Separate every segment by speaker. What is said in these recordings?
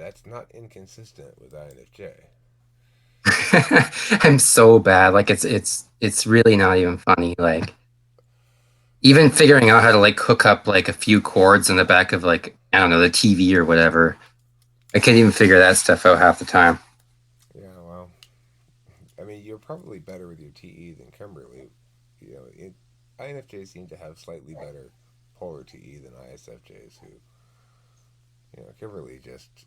Speaker 1: but that's not inconsistent with INFJ.
Speaker 2: I'm so bad. Like it's really not even funny. Like even figuring out how to like hook up like a few cords in the back of like I don't know the TV or whatever. I can't even figure that stuff out half the time.
Speaker 1: Yeah, well, I mean, you're probably better with your TE than Kimberly. INFJs seem to have slightly better polar TE than ISFJs. Who, Kimberly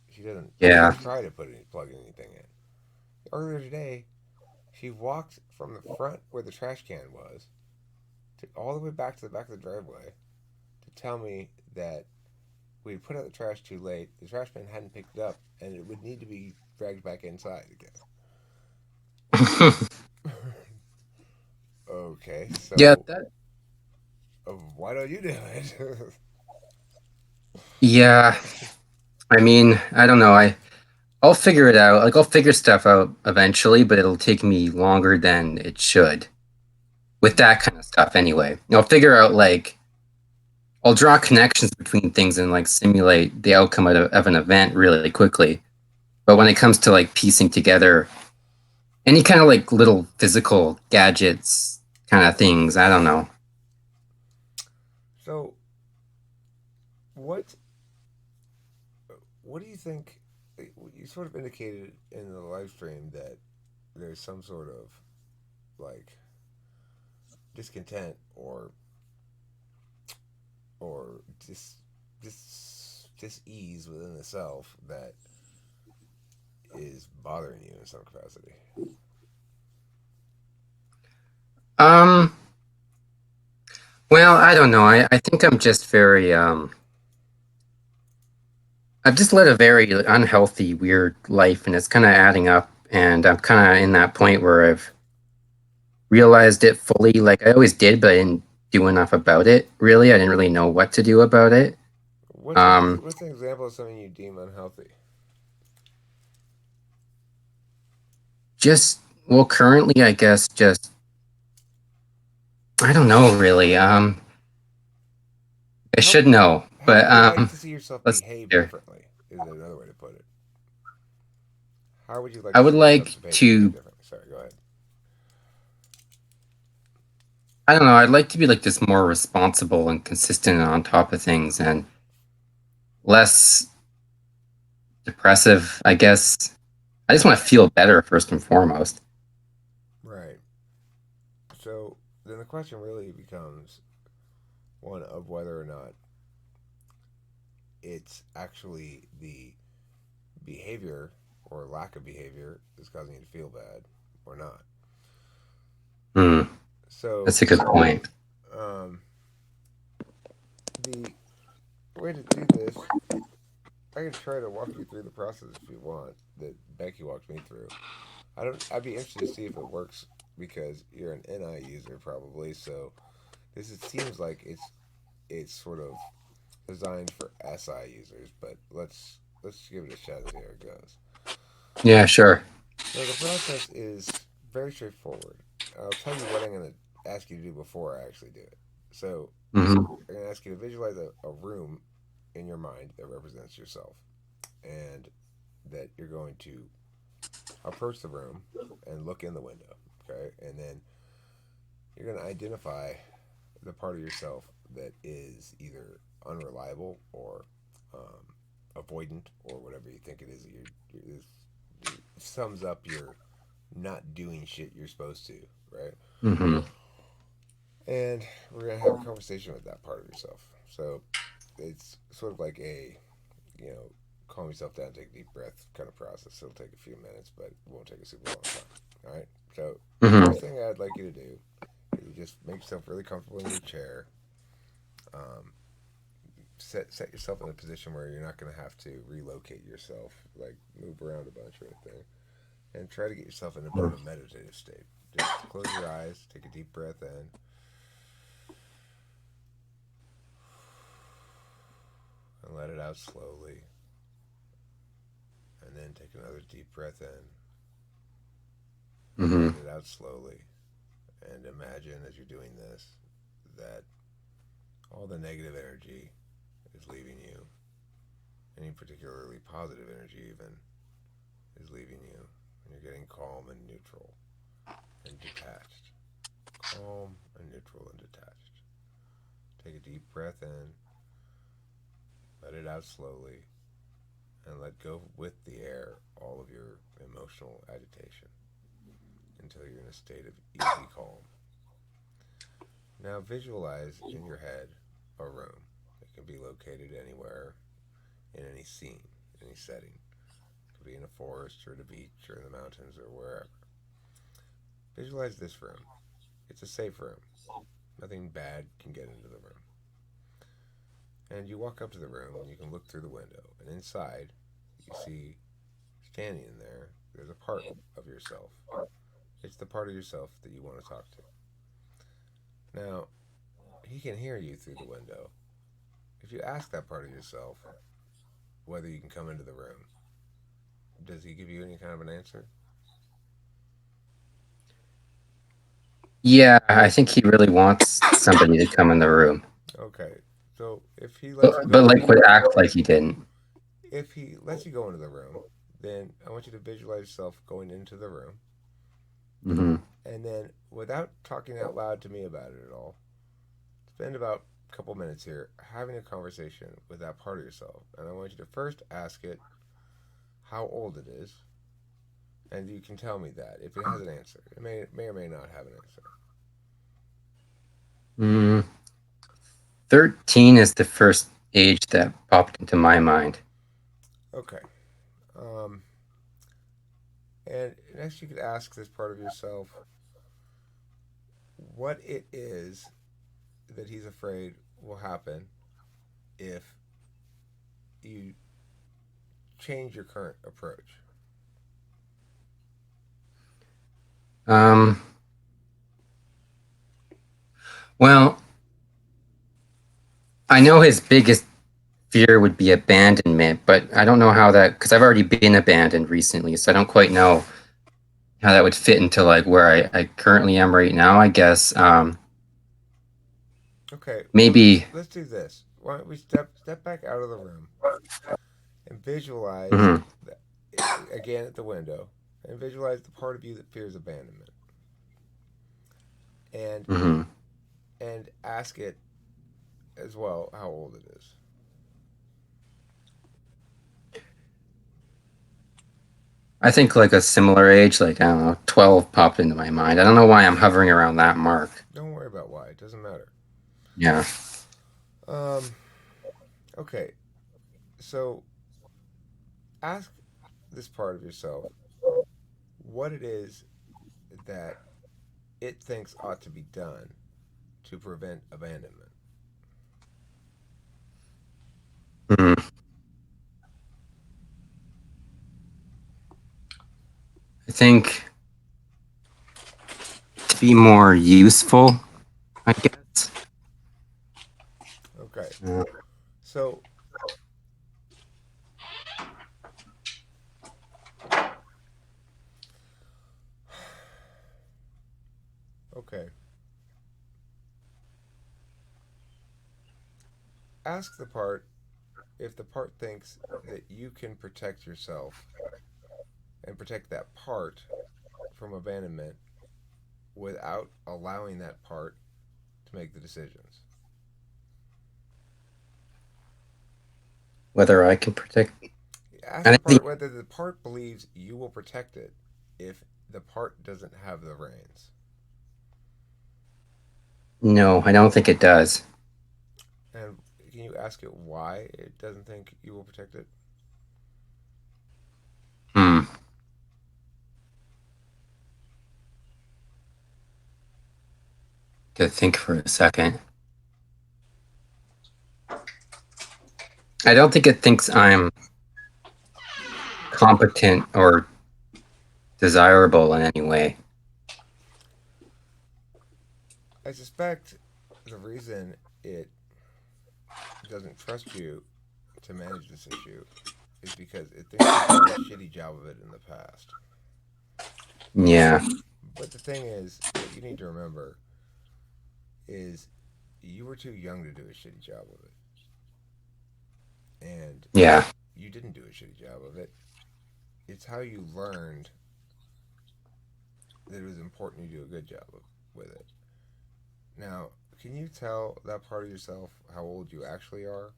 Speaker 1: she doesn't even
Speaker 2: Yeah.
Speaker 1: try to plug anything in. Earlier today, she walked from the front where the trash can was all the way back to the back of the driveway to tell me that we put out the trash too late. The trash man hadn't picked it up, and it would need to be dragged back inside again. Okay,
Speaker 2: Yeah,
Speaker 1: so
Speaker 2: that
Speaker 1: why don't you do it?
Speaker 2: yeah. I mean, I don't know. I'll figure it out. Like I'll figure stuff out eventually, but it'll take me longer than it should with that kind of stuff anyway. I'll figure out like I'll draw connections between things and like simulate the outcome of an event really quickly. But when it comes to like piecing together any kind of like little physical gadgets kind of things, I don't know.
Speaker 1: So what what do you think? You sort of indicated in the live stream that there's some sort of like discontent or dis ease within the self that is bothering you in some capacity.
Speaker 2: Um, well, I don't know. I think I'm just very I've just led a very unhealthy, weird life and it's kind of adding up and I'm kind of in that point where I've realized it fully. Like I always did, but I didn't do enough about it. Really, I didn't really know what to do about it. Um,
Speaker 1: What's an example of something you deem unhealthy?
Speaker 2: just well, currently, I guess just I don't know really. I
Speaker 1: How
Speaker 2: should know,
Speaker 1: how
Speaker 2: but
Speaker 1: would you like to see yourself
Speaker 2: let's see
Speaker 1: behave
Speaker 2: here.
Speaker 1: differently? Is another way to put it. How would you like
Speaker 2: I
Speaker 1: to
Speaker 2: would
Speaker 1: see yourself
Speaker 2: like
Speaker 1: behave
Speaker 2: to.
Speaker 1: differently? Sorry, go ahead.
Speaker 2: I don't know. I'd like to be like just more responsible and consistent and on top of things and less depressive. I guess I just want to feel better first and foremost.
Speaker 1: Right. So then the question really becomes one of whether or not it's actually the behavior or lack of behavior that's causing you to feel bad or not.
Speaker 2: Hmm,
Speaker 1: So
Speaker 2: that's a good point.
Speaker 1: um, the way to do this, I can try to walk you through the process if you want that Becky walked me through. I don't. I'd be interested to see if it works because you're an NI user probably. So seems like it's sort of designed for SI users, but let's give it a shot and see how it goes.
Speaker 2: Yeah, sure.
Speaker 1: So the process is very straightforward. I'll tell you what I'm going to ask you to do before I actually do it. So
Speaker 2: Hmm.
Speaker 1: I'm going to ask you to visualize a room in your mind that represents yourself, and that you're going to approach the room and look in the window. Okay, and then you're going to identify the part of yourself that is either unreliable or avoidant or whatever you think it is that it sums up your not doing shit you're supposed to, right?
Speaker 2: Hmm.
Speaker 1: And we're gonna have a conversation with that part of yourself. So it's sort of like you know, calm yourself down, take a deep breath kind of process. It'll take a few minutes, but it won't take a super long time. All right. So the
Speaker 2: Hmm.
Speaker 1: first thing I'd like you to do is you just make yourself really comfortable in your chair. Um, set yourself in a position where you're not going to have to relocate yourself, like move around a bunch or anything, and try to get yourself in a bit of a meditative state. Just close your eyes, take a deep breath in, and let it out slowly. And then take another deep breath in and let
Speaker 2: Hmm.
Speaker 1: it out slowly. And imagine as you're doing this that all the negative energy is leaving you any particularly positive energy even is leaving you. And you're getting calm and neutral and detached. Calm and neutral and detached. Take a deep breath in, let it out slowly, and let go with the air all of your emotional agitation until you're in a state of easy calm. Now visualize in your head a room. It can be located anywhere in any scene, any setting. It could be in a forest or the beach or in the mountains or wherever. Visualize this room. It's a safe room. Nothing bad can get into the room. And you walk up to the room and you can look through the window. And inside, you see standing in there, there's a part of yourself. It's the part of yourself that you want to talk to. Now, he can hear you through the window. If you ask that part of yourself whether you can come into the room, does he give you any kind of an answer?
Speaker 2: Yeah, I think he really wants somebody to come in the room,
Speaker 1: Okay. So if he lets you
Speaker 2: but
Speaker 1: go
Speaker 2: like would act like he didn't.
Speaker 1: if he lets you go into the room, then I want you to visualize yourself going into the room
Speaker 2: Hmm.
Speaker 1: and then without talking out loud to me about it at all, spend about a couple minutes here having a conversation with that part of yourself. And I want you to first ask it how old it is, and you can tell me that if it has an answer. It may or may not have an answer.
Speaker 2: Mm, 13 is the first age that popped into my mind.
Speaker 1: Okay. Um, and next, you could ask this part of yourself what it is that he's afraid will happen if you change your current approach.
Speaker 2: Um, well, I know his biggest fear would be abandonment, but I don't know how that because I've already been abandoned recently, so I don't quite know how that would fit into like where I currently am right now. I guess
Speaker 1: Okay, well,
Speaker 2: maybe.
Speaker 1: let's do this. Why don't we step back out of the room and visualize
Speaker 2: Mhm,
Speaker 1: the, again at the window and visualize the part of you that fears abandonment and
Speaker 2: mhm.
Speaker 1: ask it as well how old it is.
Speaker 2: I think like a similar age, like I don't know, 12 popped into my mind. I don't know why I'm hovering around that mark.
Speaker 1: Don't worry about why; it doesn't matter.
Speaker 2: Yeah.
Speaker 1: Um, okay, so ask this part of yourself what it is that it thinks ought to be done to prevent abandonment.
Speaker 2: Mhm. I think to be more useful, I guess.
Speaker 1: Okay,
Speaker 2: Uh,
Speaker 1: so okay, ask the part if the part thinks that you can protect yourself and protect that part from abandonment without allowing that part to make the decisions.
Speaker 2: whether I can protect.
Speaker 1: Ask
Speaker 2: I
Speaker 1: the
Speaker 2: think
Speaker 1: part whether the part believes you will protect it if the part doesn't have the reins.
Speaker 2: no, I don't think it does.
Speaker 1: And can you ask it why it doesn't think you will protect it?
Speaker 2: Hmm. To think for a second. I don't think it thinks I'm competent or desirable in any way.
Speaker 1: I suspect the reason it doesn't trust you to manage this issue is because it thinks you've done a shitty job of it in the past.
Speaker 2: Yeah.
Speaker 1: But the thing is, what you need to remember is you were too young to do a shitty job of it. And
Speaker 2: Yeah.
Speaker 1: you didn't do a shitty job of it. It's how you learned that it was important you do a good job with it. Now, can you tell that part of yourself how old you actually are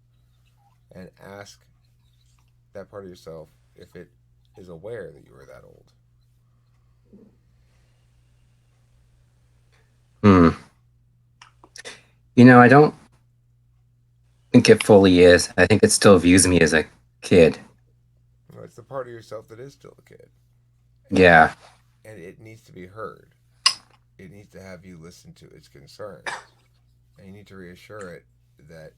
Speaker 1: and ask that part of yourself if it is aware that you are that old?
Speaker 2: Hmm. I don't think it fully is. I think it still views me as a kid.
Speaker 1: You know, it's the part of yourself that is still a kid, and
Speaker 2: Yeah.
Speaker 1: and it needs to be heard. It needs to have you listen to its concerns, and you need to reassure it that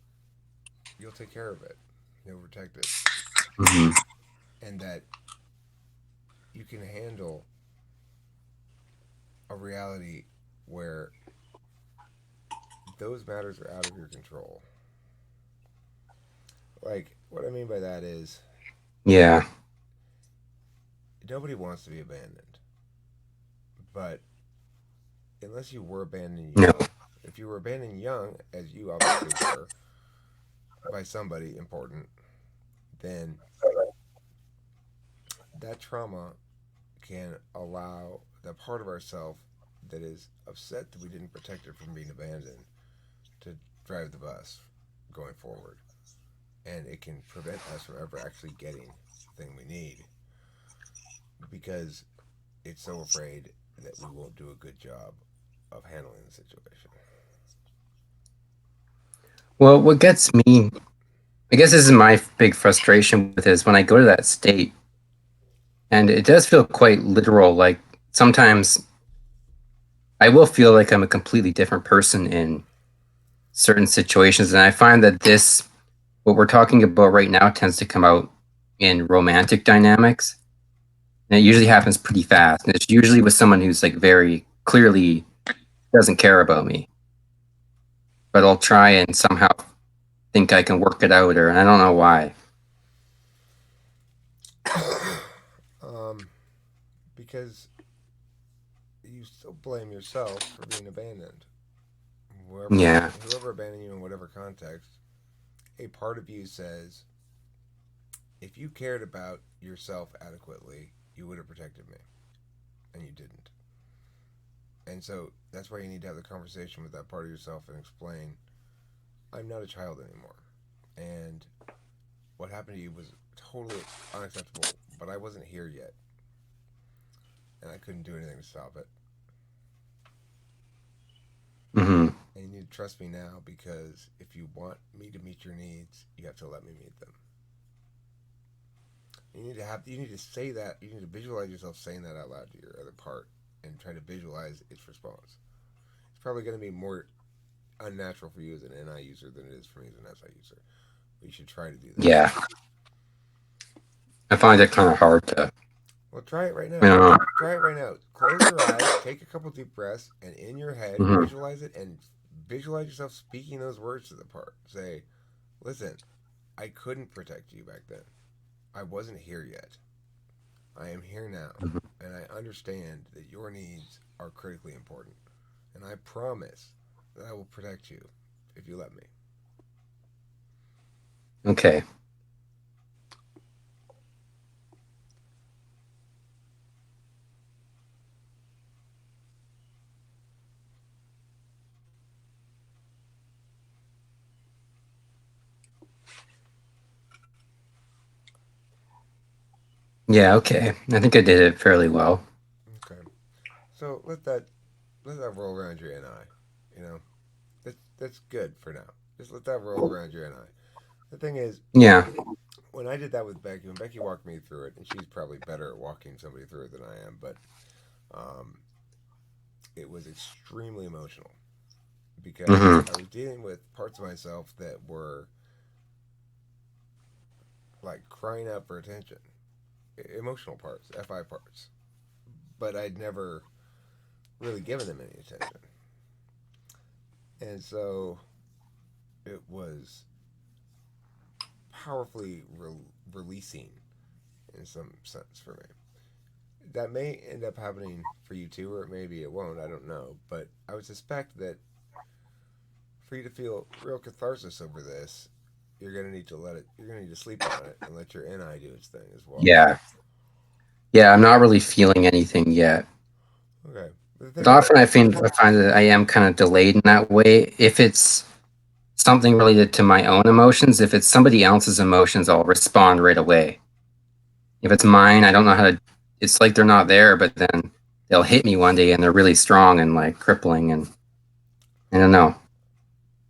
Speaker 1: you'll take care of it, you'll protect it,
Speaker 2: Hmm.
Speaker 1: and that you can handle a reality where those matters are out of your control. Like, what I mean by that is
Speaker 2: Yeah.
Speaker 1: nobody wants to be abandoned, but unless you were abandoned
Speaker 2: No.
Speaker 1: young, if you were abandoned young, as you obviously were, by somebody important, then that trauma can allow that part of ourself that is upset that we didn't protect it from being abandoned to drive the bus going forward. And it can prevent us from ever actually getting the thing we need because it's so afraid that we won't do a good job of handling the situation.
Speaker 2: Well, what gets me, I guess this is my big frustration with it, is when I go to that state, and it does feel quite literal. Like sometimes I will feel like I'm a completely different person in certain situations. And I find that what we're talking about right now, tends to come out in romantic dynamics. And it usually happens pretty fast. And it's usually with someone who's like very clearly doesn't care about me. But I'll try and somehow think I can work it out, or I don't know why.
Speaker 1: um, because you still blame yourself for being abandoned.
Speaker 2: Yeah.
Speaker 1: Whoever abandoned you in whatever context, a part of you says, if you cared about yourself adequately, you would have protected me, and you didn't. And so that's why you need to have the conversation with that part of yourself and explain, I'm not a child anymore. And what happened to you was totally unacceptable, but I wasn't here yet, and I couldn't do anything to stop it.
Speaker 2: Hmm.
Speaker 1: And you need to trust me now because if you want me to meet your needs, you have to let me meet them. You need to say that, you need to visualize yourself saying that out loud to your other part and try to visualize its response. It's probably going to be more unnatural for you as an NI user than it is for me as an SI user. But you should try to do that.
Speaker 2: Yeah. I find it kind of hard to,
Speaker 1: Well, try it right
Speaker 2: I
Speaker 1: now.
Speaker 2: don't know.
Speaker 1: Try it right now. Close your eyes, take a couple deep breaths, and in your head,
Speaker 2: Hmm.
Speaker 1: visualize it and visualize yourself speaking those words to the part. Say, listen, I couldn't protect you back then. I wasn't here yet. I am here now. And I understand that your needs are critically important. And I promise that I will protect you if you let me.
Speaker 2: Okay. Yeah, okay. I think I did it fairly well.
Speaker 1: Okay. So let that roll around your NI. You know, that's good for now. Just let that roll around your NI. The thing is,
Speaker 2: Yeah.
Speaker 1: when I did that with Becky, when Becky walked me through it, and she's probably better at walking somebody through it than I am, but um, it was extremely emotional because
Speaker 2: Hmm.
Speaker 1: I was dealing with parts of myself that were like crying out for attention, emotional parts, FI parts, but I'd never really given them any attention, and so it was powerfully releasing in some sense for me. That may end up happening for you too, or maybe it won't. I don't know, but I would suspect that for you to feel real catharsis over this, you're gonna need to let it. You're gonna need to sleep on it and let your NI do its thing as well.
Speaker 2: Yeah. Yeah, I'm not really feeling anything yet.
Speaker 1: Okay. The
Speaker 2: But
Speaker 1: thing is,
Speaker 2: often I find that I am kind of delayed in that way. If it's something related to my own emotions, if it's somebody else's emotions, I'll respond right away. If it's mine, I don't know how to. It's like they're not there, but then they'll hit me one day and they're really strong and like crippling, and I don't know.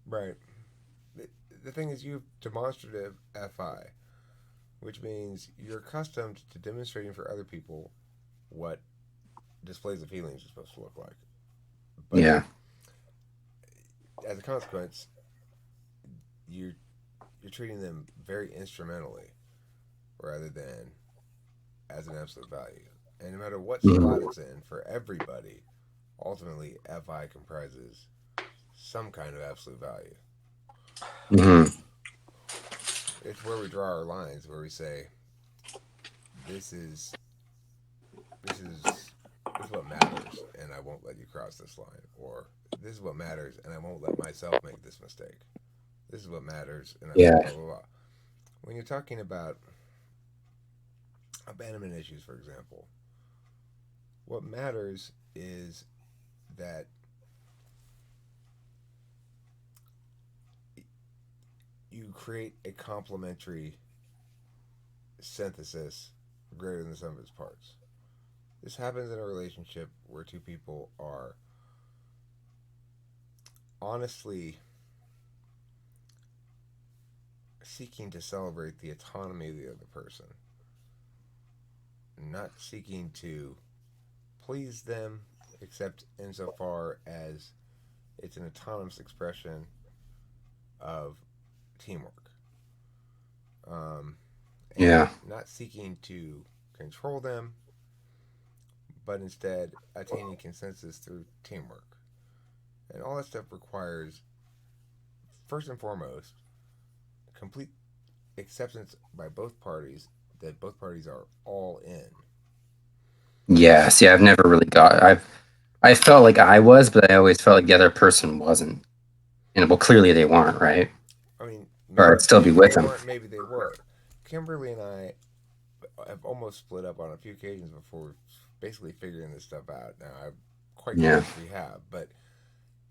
Speaker 1: right. The, the thing is, you have demonstrative FI, which means you're accustomed to demonstrating for other people what displays of feelings are supposed to look like. But
Speaker 2: Yeah.
Speaker 1: as a consequence, you you're treating them very instrumentally rather than as an absolute value. And no matter what slot
Speaker 2: Hmm.
Speaker 1: it's in, for everybody, ultimately FI comprises some kind of absolute value.
Speaker 2: Hmm.
Speaker 1: It's where we draw our lines, where we say this is this is this is what matters, and I won't let you cross this line, or this is what matters, and I won't let myself make this mistake. This is what matters, and I won't
Speaker 2: Yeah.
Speaker 1: blah blah blah. When you're talking about abandonment issues, for example, what matters is that you create a complementary synthesis greater than the sum of its parts. This happens in a relationship where two people are honestly seeking to celebrate the autonomy of the other person, not seeking to please them, except insofar as it's an autonomous expression of teamwork, and
Speaker 2: Yeah.
Speaker 1: not seeking to control them, but instead attaining consensus through teamwork. And all that stuff requires, first and foremost, complete acceptance by both parties that both parties are all in.
Speaker 2: Yeah. See, I've never really got. I felt like I was, but I always felt like the other person wasn't. And well, clearly they weren't, right?
Speaker 1: I mean,
Speaker 2: Or
Speaker 1: maybe
Speaker 2: I'd still be
Speaker 1: maybe
Speaker 2: with
Speaker 1: they
Speaker 2: them.
Speaker 1: weren't, maybe they were. Kimberly and I have almost split up on a few occasions before basically figuring this stuff out. Now, I'm quite
Speaker 2: Yeah.
Speaker 1: convinced we have, but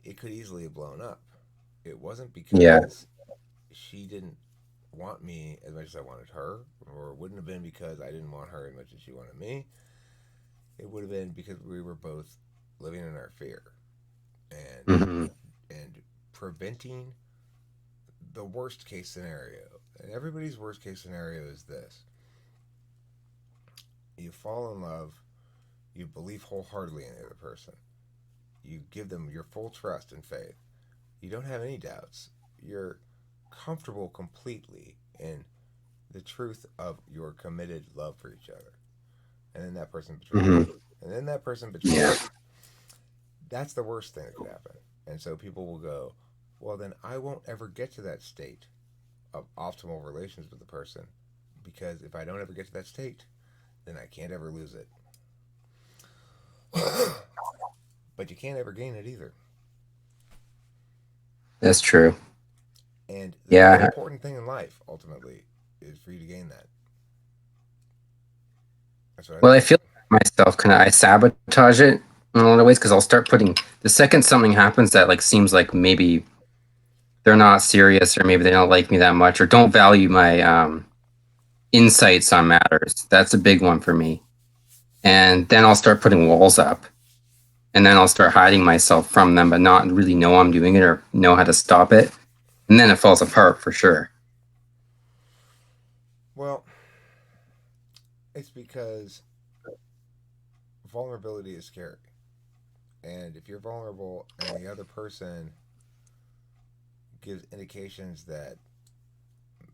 Speaker 1: it could easily have blown up. It wasn't
Speaker 2: Yeah.
Speaker 1: because she didn't want me as much as I wanted her, or it wouldn't have been because I didn't want her as much as she wanted me. It would have been because we were both living in our fear and
Speaker 2: Hmm.
Speaker 1: and preventing the worst case scenario. And everybody's worst case scenario is this: you fall in love, you believe wholeheartedly in the other person, you give them your full trust and faith, you don't have any doubts, you're comfortable completely in the truth of your committed love for each other, and then that person betrays
Speaker 2: Hmm.
Speaker 1: you. And then that person betrays
Speaker 2: Yeah.
Speaker 1: you. That's the worst thing that could happen. And so people will go, well, then I won't ever get to that state of optimal relations with the person because if I don't ever get to that state, then I can't ever lose it. But you can't ever gain it either.
Speaker 2: That's true.
Speaker 1: And the most
Speaker 2: Yeah.
Speaker 1: important thing in life, ultimately, is for you to gain that. That's what I
Speaker 2: Well, I
Speaker 1: think.
Speaker 2: feel like myself kind of I sabotage it in a lot of ways because I'll start putting the second something happens that like seems like maybe they're not serious or maybe they don't like me that much or don't value my insights on matters. That's a big one for me. And then I'll start putting walls up and then I'll start hiding myself from them, but not really know I'm doing it or know how to stop it. And then it falls apart for sure.
Speaker 1: Well, it's because vulnerability is scary. And if you're vulnerable and the other person gives indications that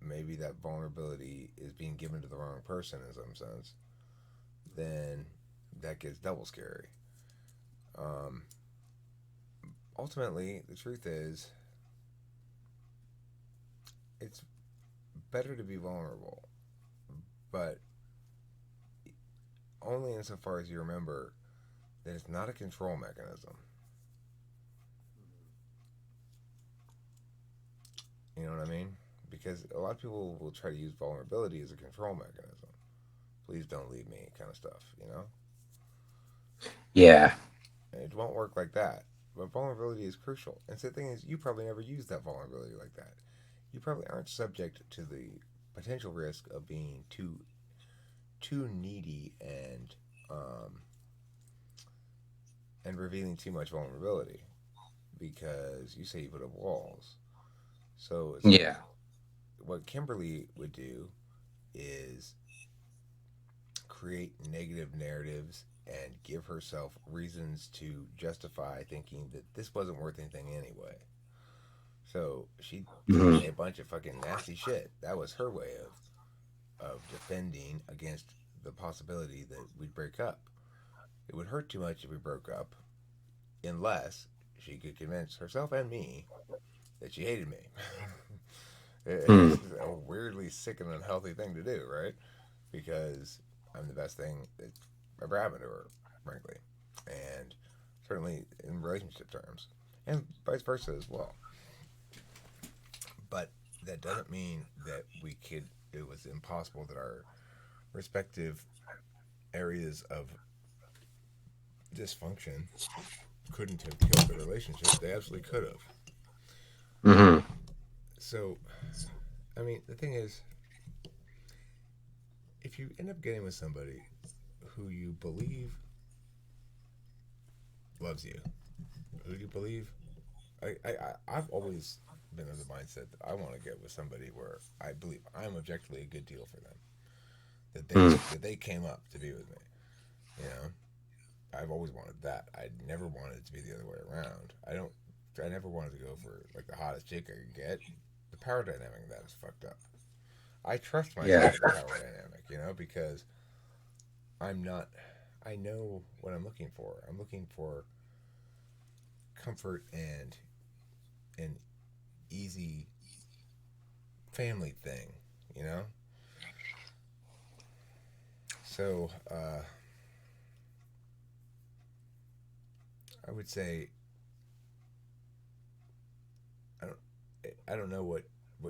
Speaker 1: maybe that vulnerability is being given to the wrong person in some sense, then that gets double scary. Um, Ultimately, the truth is, it's better to be vulnerable, but only insofar as you remember that it's not a control mechanism. You know what I mean? because a lot of people will try to use vulnerability as a control mechanism. Please don't leave me, kind of stuff, you know?
Speaker 2: Yeah.
Speaker 1: And it won't work like that. But vulnerability is crucial. And so the thing is, you probably never use that vulnerability like that. You probably aren't subject to the potential risk of being too needy and revealing too much vulnerability because you say you put up walls. So it's like
Speaker 2: Yeah.
Speaker 1: what Kimberly would do is create negative narratives and give herself reasons to justify thinking that this wasn't worth anything anyway. So she'd tell
Speaker 2: Hmm.
Speaker 1: me a bunch of fucking nasty shit. That was her way of defending against the possibility that we'd break up. It would hurt too much if we broke up unless she could convince herself and me that she hated me.
Speaker 2: Hmm.
Speaker 1: It's a weirdly sick and unhealthy thing to do, right? Because I'm the best thing that's ever happened to her, frankly. And certainly in relationship terms. And vice versa as well. But that doesn't mean that it was impossible that our respective areas of dysfunction couldn't have killed the relationship. They absolutely could have.
Speaker 2: Hmm.
Speaker 1: So, I mean, the thing is, if you end up getting with somebody who you believe loves you, who you believe, I've always been of the mindset that I want to get with somebody where I believe I'm objectively a good deal for them.
Speaker 2: Hmm.
Speaker 1: That they came up to be with me. You know, I've always wanted that. I never wanted it to be the other way around. I never wanted to go for like the hottest chick I could get. The power dynamic of that is fucked up. I trust
Speaker 2: Yeah.
Speaker 1: myself with the power dynamic, you know, because I'm not. I know what I'm looking for. I'm looking for comfort and an easy family thing, you know. So I would say I don't. I don't know what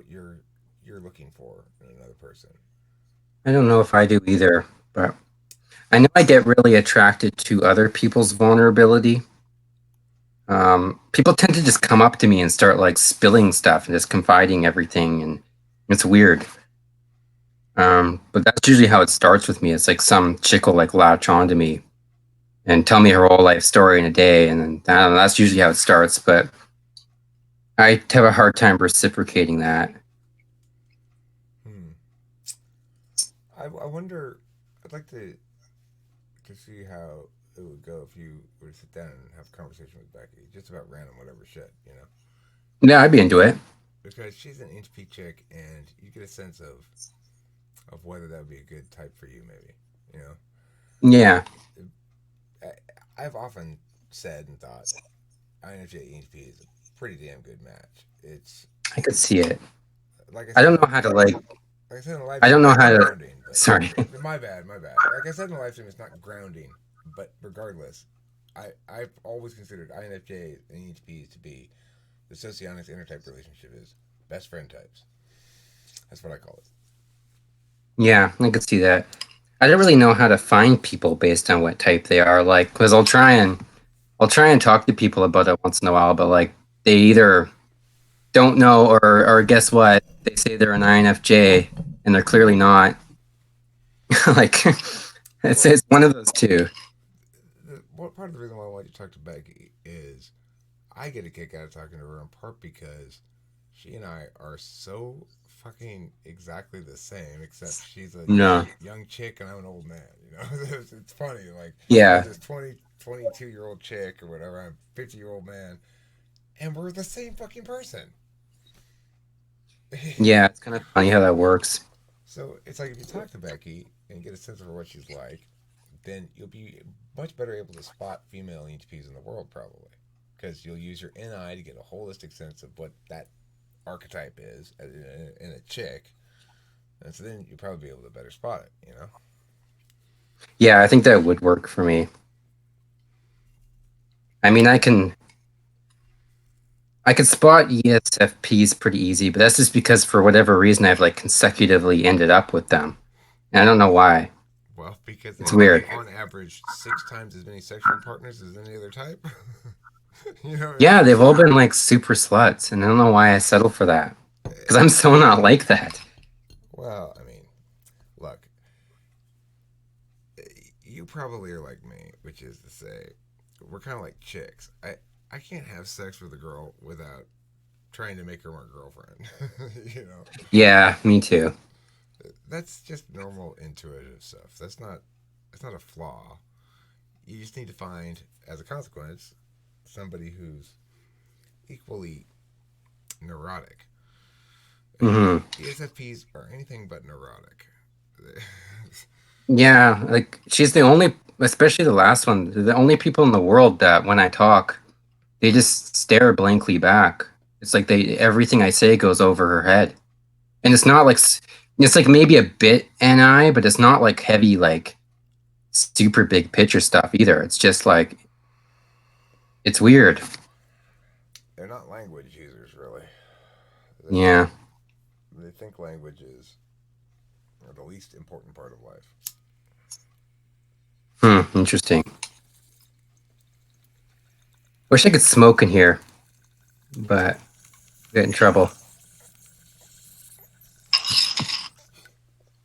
Speaker 1: you're looking for in another person.
Speaker 2: I don't know if I do either, but I know I get really attracted to other people's vulnerability. People tend to just come up to me and start like spilling stuff and just confiding everything, and it's weird. But that's usually how it starts with me. It's like some chick will like latch on to me and tell me her whole life story in a day, and then I don't know, that's usually how it starts. But I have a hard time reciprocating that.
Speaker 1: Hmm. I wonder. I'd like to see how it would go if you were to sit down and have a conversation with Becky, just about random whatever shit, you know.
Speaker 2: Yeah, I'd be into it.
Speaker 1: Because she's an HP chick, and you get a sense of whether that would be a good type for you, maybe. You know,
Speaker 2: Yeah,
Speaker 1: I've often said and thought INFJ EHP is a pretty damn good match. It's
Speaker 2: I could see it.
Speaker 1: like I
Speaker 2: I
Speaker 1: said,
Speaker 2: don't know how to like.
Speaker 1: like I said in the live
Speaker 2: I
Speaker 1: stream,
Speaker 2: don't
Speaker 1: it's
Speaker 2: know
Speaker 1: not
Speaker 2: how to.
Speaker 1: grounding, but
Speaker 2: Sorry.
Speaker 1: my bad, my bad. Like I said in the live stream, it's not grounding, but regardless, I've always considered INFJ and EHPs to be the socionics intertype relationship is best friend types. That's what I call it.
Speaker 2: Yeah, I could see that. I don't really know how to find people based on what type they are. Like, because I'll try and talk to people about it once in a while, but like they either don't know or guess what? They say they're an INFJ and they're clearly not. Like
Speaker 1: Well,
Speaker 2: it's one of those two.
Speaker 1: what part of the reason why I want you to talk to Becky is I get a kick out of talking to her in part because she and I are so fucking exactly the same, except she's a
Speaker 2: No.
Speaker 1: young chick and I'm an old man. You know, it's funny. Like she's
Speaker 2: Yeah.
Speaker 1: this 22 year old chick or whatever. I'm a 50-year old man, and we're the same fucking person.
Speaker 2: Yeah, it's kind of funny how that works.
Speaker 1: So it's like if you talk to Becky and get a sense of what she's like, then you'll be much better able to spot female EHPs in the world, probably. Because you'll use your NI to get a holistic sense of what that archetype is in a chick. And so then you'll probably be able to better spot it, you know?
Speaker 2: Yeah, I think that would work for me. I mean, I can. I could spot ESFPs pretty easy, but that's just because for whatever reason I've like consecutively ended up with them. And I don't know why.
Speaker 1: Well, because they
Speaker 2: It's
Speaker 1: have,
Speaker 2: weird.
Speaker 1: on average, 6 times as many sexual partners as any other type. You know,
Speaker 2: Yeah, they've all been like super sluts, and I don't know why I settle for that. Because I'm so not like that.
Speaker 1: well, I mean, look, you probably are like me, which is to say, we're kind of like chicks. I can't have sex with a girl without trying to make her my girlfriend. You know,
Speaker 2: Yeah, me too.
Speaker 1: that's just normal intuitive stuff. That's not a flaw. You just need to find, as a consequence, somebody who's equally neurotic.
Speaker 2: Hmm.
Speaker 1: ESFPs are anything but neurotic.
Speaker 2: Yeah, like she's the only, especially the last one, they're the only people in the world that when I talk, they just stare blankly back. It's like they everything I say goes over her head. And it's not like it's like maybe a bit NI, but it's not like heavy like super big picture stuff either. It's just like it's weird.
Speaker 1: They're not language users, really. They
Speaker 2: Yeah.
Speaker 1: they think language is the least important part of life.
Speaker 2: Interesting. Wish I could smoke in here, but get in trouble.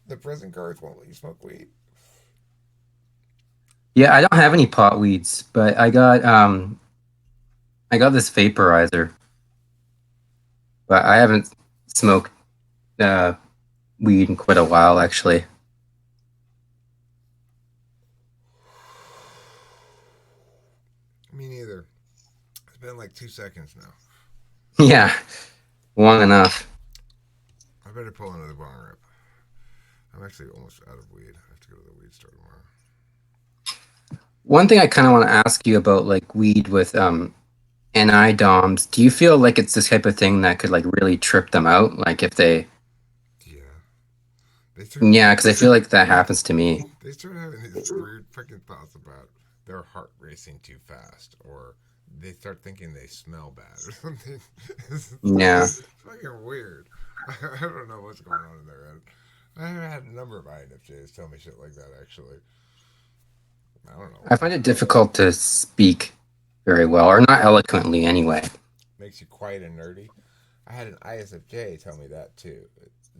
Speaker 1: The prison guards won't let you smoke weed.
Speaker 2: Yeah, I don't have any pot weeds, but I got this vaporizer, but I haven't smoked uh weed in quite a while actually.
Speaker 1: Me neither. It's been like 2 seconds now.
Speaker 2: Yeah, long enough.
Speaker 1: I better pull another bong rip. I'm actually almost out of weed. I have to go to the weed store tomorrow.
Speaker 2: One thing I kind of want to ask you about like weed with NI DOMs, do you feel like it's this type of thing that could like really trip them out? Like if they,
Speaker 1: Yeah, they start
Speaker 2: yeah, because I feel like that happens to me.
Speaker 1: they start having these weird fucking thoughts about their heart racing too fast, or they start thinking they smell bad or something. It's
Speaker 2: Yeah.
Speaker 1: fucking weird. I don't know what's going on in their head. I have had a number of INFJs tell me shit like that. Actually, I don't know
Speaker 2: I
Speaker 1: why.
Speaker 2: find it difficult to speak very well, or not eloquently anyway.
Speaker 1: Makes you quiet and nerdy. I had an ISFJ tell me that too.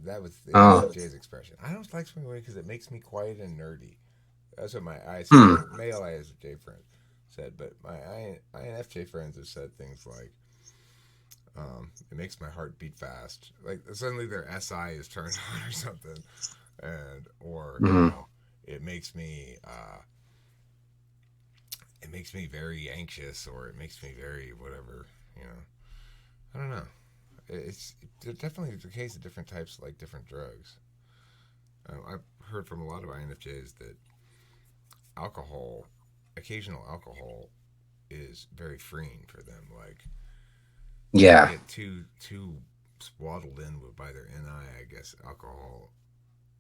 Speaker 1: That was the
Speaker 2: Oh,
Speaker 1: ISFJ's expression. I don't like swimming away because it makes me quiet and nerdy. That's what my
Speaker 2: hmm.
Speaker 1: ISFJ, male ISFJ friend said. But my INFJ friends have said things like, it makes my heart beat fast. Like suddenly their SI is turned on or something. And, or,
Speaker 2: Hmm.
Speaker 1: it makes me, it makes me very anxious or it makes me very whatever, you know. I don't know. It's definitely the case of different types like different drugs. I've heard from a lot of INFJs that alcohol, occasional alcohol, is very freeing for them. Like if they
Speaker 2: Yeah.
Speaker 1: get too swaddled in by their NI, I guess alcohol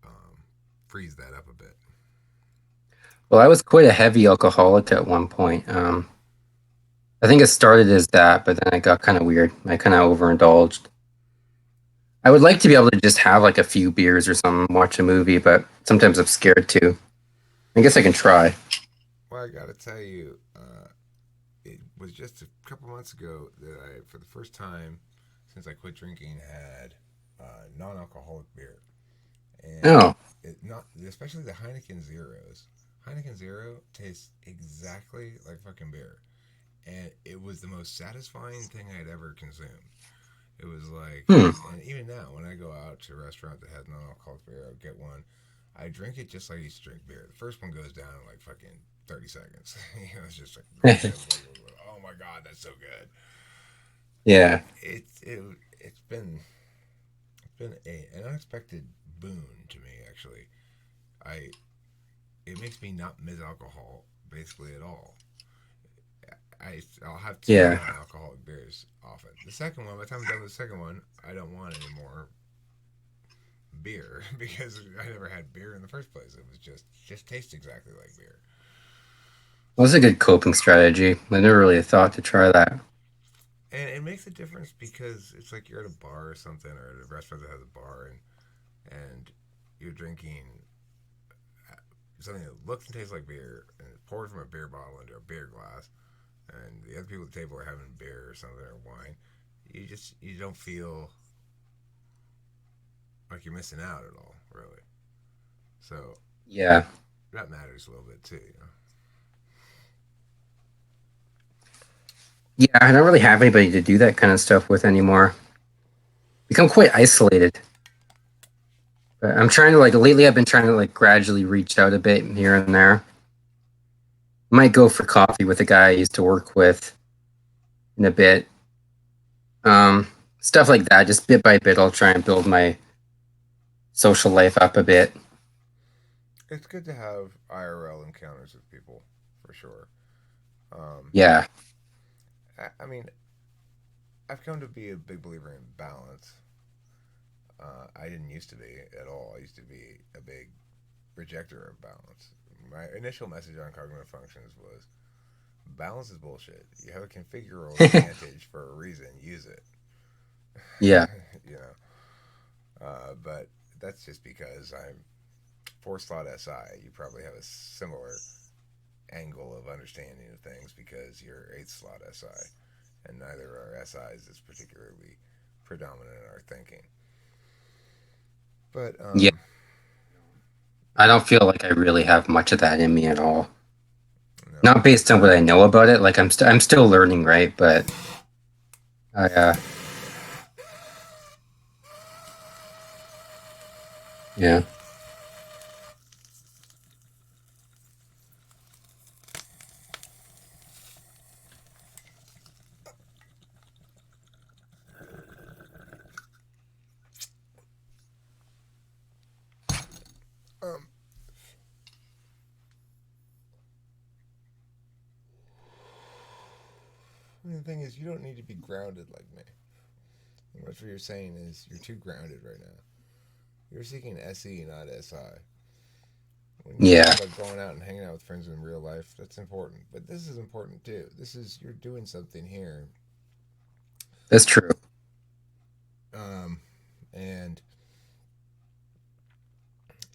Speaker 1: um, frees that up a bit.
Speaker 2: Well, I was quite a heavy alcoholic at one point. I think it started as that, but then it got kind of weird. I kind of overindulged. I would like to be able to just have like a few beers or something, watch a movie, but sometimes I'm scared too. I guess I can try.
Speaker 1: Well, I gotta tell you, it was just a couple months ago that I, for the first time since I quit drinking, had non-alcoholic beer, and
Speaker 2: Oh,
Speaker 1: not especially the Heineken Zeros. Heineken Zero tastes exactly like fucking beer, and it was the most satisfying thing I'd ever consumed. It was like,
Speaker 2: hmm.
Speaker 1: and even now when I go out to a restaurant that has non-alcoholic beer, I'll get one. I drink it just like I used to drink beer. The first one goes down in like fucking 30 seconds. It's just like, oh my god, that's so good.
Speaker 2: Yeah,
Speaker 1: It's it, it's been an unexpected boon to me actually. I It makes me not miss alcohol basically at all. I'll have two
Speaker 2: yeah.
Speaker 1: non-alcoholic beers often. The second one, by the time I'm done with the second one, I don't want any more beer because I never had beer in the first place. It was just tastes exactly like beer.
Speaker 2: Well, that's a good coping strategy. I never really thought to try that.
Speaker 1: And it makes a difference because it's like you're at a bar or something, or at a restaurant that has a bar, and you're drinking something that looks and tastes like beer, and it's poured from a beer bottle into a beer glass, and the other people at the table are having beer or something or wine. You don't feel like you're missing out at all, really. So
Speaker 2: Yeah.
Speaker 1: that matters a little bit too, you know.
Speaker 2: Yeah, I don't really have anybody to do that kind of stuff with anymore. Become quite isolated. But I'm trying to like lately I've been trying to like gradually reach out a bit here and there. Might go for coffee with a guy I used to work with in a bit. Um, Stuff like that. Just bit by bit, I'll try and build my social life up a bit.
Speaker 1: It's good to have IRL encounters with people, for sure. Um,
Speaker 2: Yeah.
Speaker 1: I mean, I've come to be a big believer in balance. I didn't used to be at all. I used to be a big rejecter of balance. My initial message on cognitive functions was balance is bullshit. You have a configural advantage for a reason. Use it.
Speaker 2: Yeah.
Speaker 1: you know, but that's just because I'm four slot SI. You probably have a similar angle of understanding of things because you're eighth slot SI, and neither of our SIs is particularly predominant in our thinking. But
Speaker 2: Yeah. I don't feel like I really have much of that in me at all.
Speaker 1: no,
Speaker 2: Not based on what I know about it. Like I'm still learning, right? But I yeah.
Speaker 1: um, the thing is, you don't need to be grounded like me. What you're saying is you're too grounded right now. You're seeking SE, not SI. When you talk
Speaker 2: Yeah.
Speaker 1: about going out and hanging out with friends in real life, that's important. But this is important too. This is you're doing something here,
Speaker 2: That's true.
Speaker 1: um, and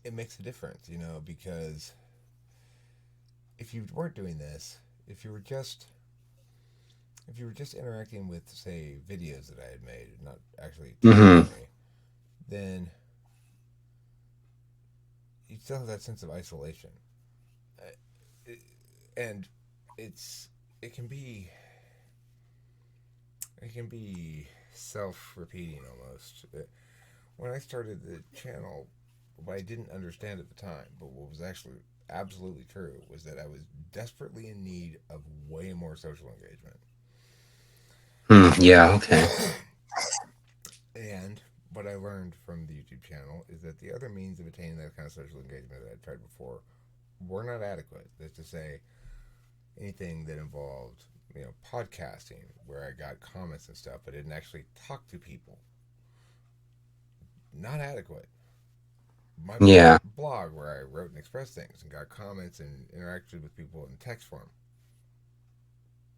Speaker 1: it makes a difference, you know, because if you weren't doing this, if you were just if you were just interacting with, say, videos that I had made, not actually talking
Speaker 2: Mhm.
Speaker 1: to me, then you still have that sense of isolation. Uh, and it's it can be it can be self-repeating almost. When I started the channel, what I didn't understand at the time, but what was actually absolutely true, was that I was desperately in need of way more social engagement.
Speaker 2: Hmm. Yeah, okay.
Speaker 1: And what I learned from the YouTube channel is that the other means of attaining that kind of social engagement that I'd tried before were not adequate. That's to say, anything that involved, podcasting, where I got comments and stuff, but didn't actually talk to people, not adequate. My
Speaker 2: Yeah.
Speaker 1: blog, where I wrote and expressed things and got comments and interacted with people in text form,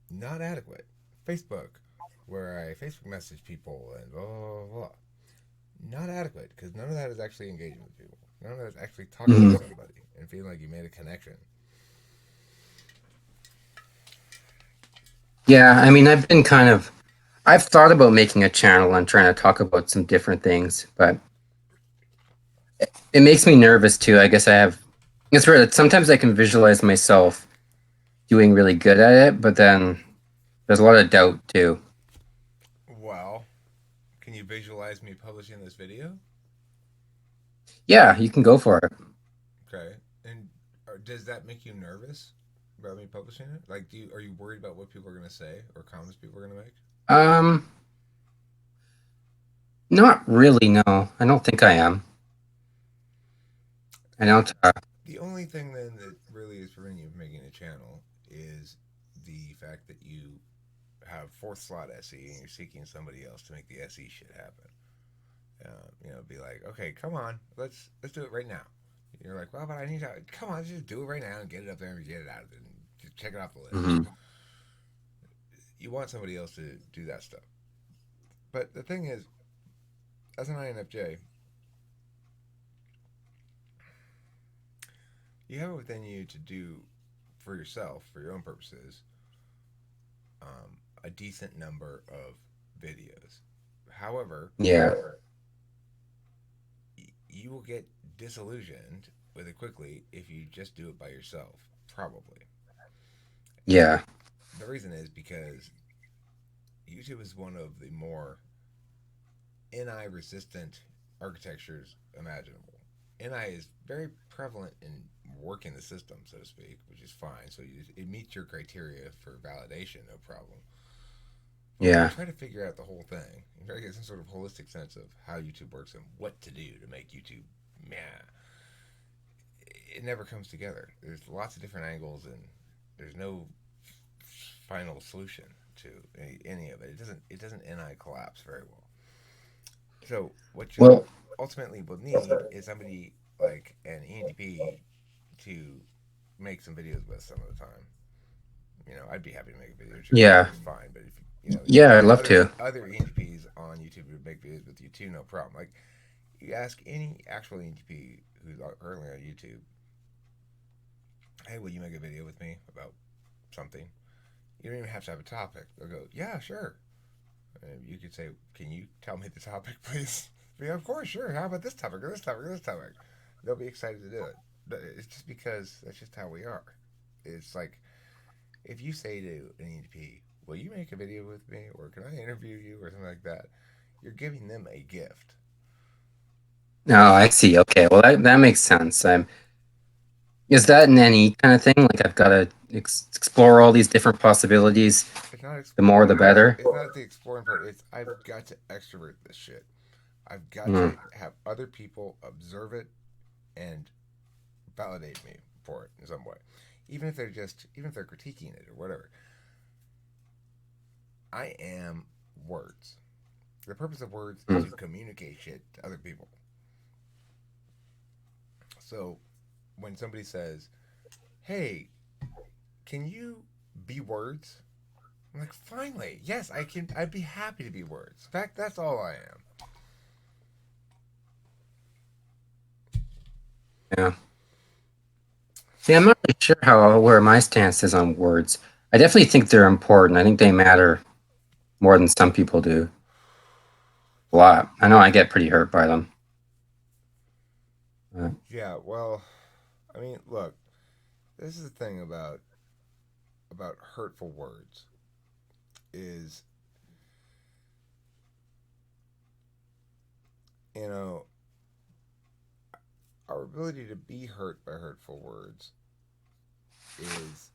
Speaker 1: not adequate. Facebook, where I Facebook message people and blah, blah, blah, blah, not adequate because none of that is actually engaging with people. None of that is actually talking to
Speaker 2: Mhm.
Speaker 1: somebody and feeling like you made a connection.
Speaker 2: Yeah, I mean, I've thought about making a channel and trying to talk about some different things, but it makes me nervous too. I guess it's weird. Sometimes I can visualize myself doing really good at it, but then there's a lot of doubt too.
Speaker 1: Well, can you visualize me publishing this video?
Speaker 2: Yeah, you can go for it.
Speaker 1: Okay. And does that make you nervous about me publishing it? Like, are you worried about what people are going to say or comments people are going to make?
Speaker 2: Um, Not really, no. I don't think I am. I don't
Speaker 1: The only thing then that really is preventing you from making a channel is the fact that you have fourth slot SE and you're seeking somebody else to make the SE shit happen. Be like, okay, come on, let's do it right now. You're like, well, but I need to come on, let's just do it right now and get it up there and get it out of it and just check it off the list.
Speaker 2: mhm.
Speaker 1: You want somebody else to do that stuff. But the thing is, as an INFJ, you have it within you to do for yourself, for your own purposes, a decent number of videos. However,
Speaker 2: Yeah.
Speaker 1: you will get disillusioned with it quickly if you just do it by yourself, probably. And
Speaker 2: Yeah.
Speaker 1: the reason is because YouTube is one of the more NI resistant architectures imaginable. NI is very prevalent in working the system, so to speak, which is fine. So it meets your criteria for validation, no problem. But when you
Speaker 2: Yeah.
Speaker 1: try to figure out the whole thing, you try to get some sort of holistic sense of how YouTube works and what to do to make YouTube, man, it never comes together. There's lots of different angles, and there's no final solution to any of it. It doesn't NI collapse very well. So what you'll
Speaker 2: Well,
Speaker 1: ultimately will need is somebody like an ENTP to make some videos with some of the time. I'd be happy to make a video with you.
Speaker 2: yeah.
Speaker 1: It's fine. But if you
Speaker 2: Yeah,
Speaker 1: get
Speaker 2: I'd love
Speaker 1: other
Speaker 2: to.
Speaker 1: other ENTPs on YouTube to make videos with you too, no problem. Like you ask any actual ENTP who's currently on YouTube, hey, will you make a video with me about something? You don't even have to have a topic. They'll go, yeah, sure. And you could say, can you tell me the topic, please? Yeah, of course, sure. How about this topic or this topic or this topic? They'll be excited to do it. But it's just because that's just how we are. It's like if you say to an EDP, will you make a video with me or can I interview you or something like that, you're giving them a gift.
Speaker 2: Oh, I see. Okay. Well, that makes sense. Is that in any kind of thing? Like I've got to explore all these different possibilities.
Speaker 1: It's not
Speaker 2: The more,
Speaker 1: exploring.
Speaker 2: the better.
Speaker 1: It's not the exploring part. It's I've got to extrovert this shit. I've got
Speaker 2: Mm.
Speaker 1: to have other people observe it and validate me for it in some way, even if they're critiquing it or whatever. I am words. The purpose of words is
Speaker 2: Mm.
Speaker 1: to communicate shit to other people. So when somebody says, "Hey, can you be words?" I'm like, "Finally, yes, I can. I'd be happy to be words. In fact, that's all I am."
Speaker 2: Yeah. Yeah, I'm not really sure how where my stance is on words. I definitely think they're important. I think they matter more than some people do. A lot. I know I get pretty hurt by them. Uh,
Speaker 1: Yeah. Well, I mean, look, this is the thing about hurtful words is you know our ability to be hurt by hurtful words is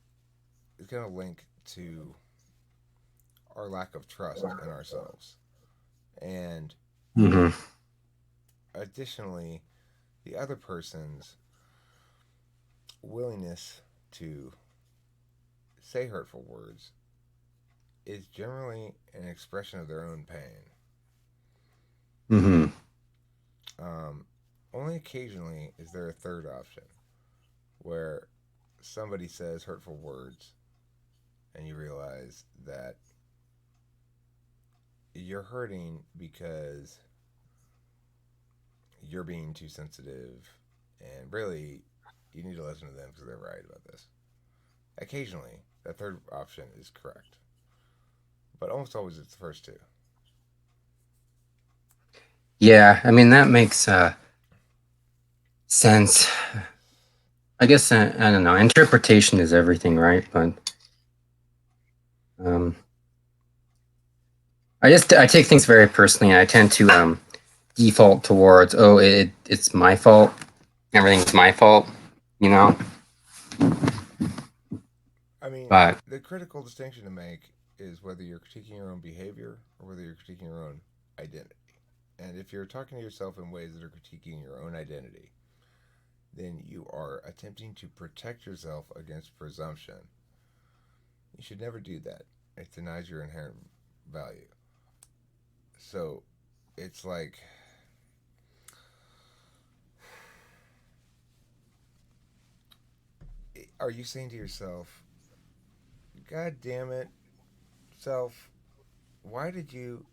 Speaker 1: is going to link to our lack of trust in ourselves. And
Speaker 2: mhm.
Speaker 1: additionally, the other person's willingness to say hurtful words is generally an expression of their own pain.
Speaker 2: Mhm.
Speaker 1: Um, Only occasionally is there a third option where somebody says hurtful words and you realize that you're hurting because you're being too sensitive and really you need to listen to them because they're right about this. Occasionally, that third option is correct, but almost always it's the first two.
Speaker 2: Yeah, I mean that makes sense. I guess I don't know. Interpretation is everything, right? But um, I take things very personally. I tend to default towards it's my fault. Everything's my fault, you know.
Speaker 1: I mean,
Speaker 2: But
Speaker 1: the critical distinction to make is whether you're critiquing your own behavior or whether you're critiquing your own identity. And if you're talking to yourself in ways that are critiquing your own identity, then you are attempting to protect yourself against presumption. You should never do that. It denies your inherent value. So it's like, are you saying to yourself, God damn it, Self, why did you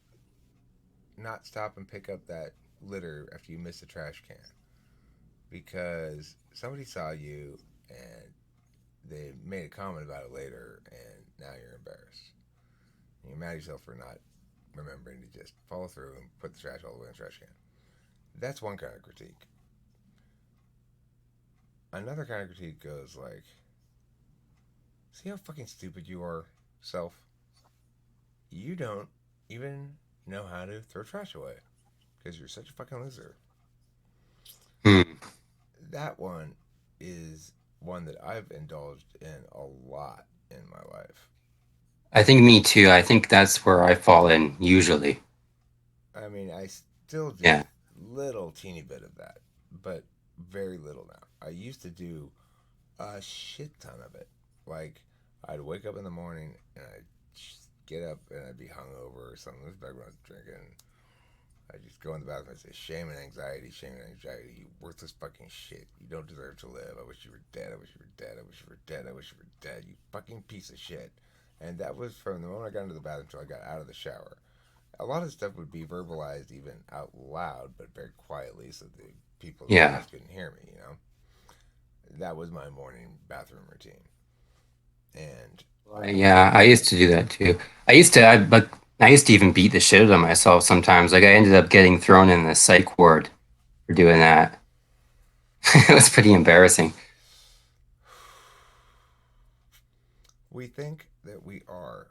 Speaker 1: not stop and pick up that litter after you missed the trash can? Because somebody saw you and they made a comment about it later, and now you're embarrassed. You're mad at yourself for not remembering to just follow through and put the trash all the way in the trash can. That's one kind of critique. Another kind of critique goes like, see how fucking stupid you are, self? You don't even know how to throw trash away because you're such a fucking loser.
Speaker 2: Hmm.
Speaker 1: That one is one that I've indulged in a lot in my life.
Speaker 2: I think me too. I think that's where I fall in usually.
Speaker 1: I mean, I still
Speaker 2: Yeah.
Speaker 1: do little teeny bit of that, but very little now. I used to do a shit ton of it. Like, I'd wake up in the morning and I'd get up and I'd be hungover or something. This was back when I was drinking. I just go in the bathroom and say, shame and anxiety, you worthless fucking shit. You don't deserve to live. I wish you were dead. I wish you were dead. I wish you were dead. I wish you were dead. You fucking piece of shit. And that was from the moment I got into the bathroom until I got out of the shower. A lot of stuff would be verbalized even out loud, but very quietly so the people in the
Speaker 2: Yeah.
Speaker 1: house couldn't hear me, you know? That was my morning bathroom routine. And
Speaker 2: Yeah, I used to do that too. But I used to even beat the shit out of myself sometimes. Like I ended up getting thrown in the psych ward for doing that. It was pretty embarrassing.
Speaker 1: we think that we are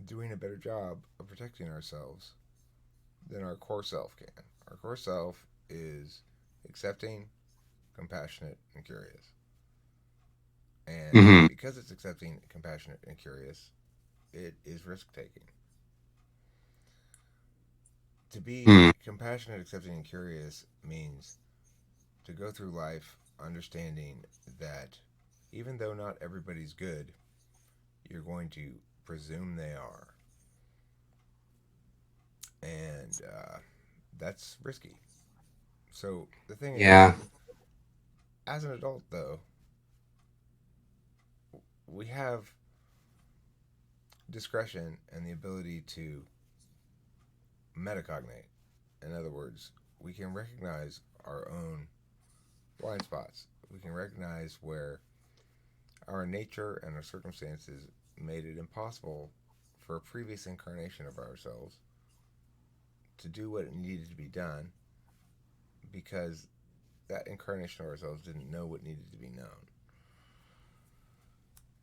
Speaker 1: doing a better job of protecting ourselves than our core self can. Our core self is accepting, compassionate, and curious. And
Speaker 2: Hmm.
Speaker 1: because it's accepting, compassionate, and curious, it is risk taking. To be
Speaker 2: Hmm.
Speaker 1: compassionate, accepting, and curious means to go through life understanding that even though not everybody's good, you're going to presume they are. And that's risky. So the thing is,
Speaker 2: Yeah.
Speaker 1: as an adult, though, we have discretion and the ability to metacognate. In other words, we can recognize our own blind spots. We can recognize where our nature and our circumstances made it impossible for a previous incarnation of ourselves to do what needed to be done because that incarnation of ourselves didn't know what needed to be known.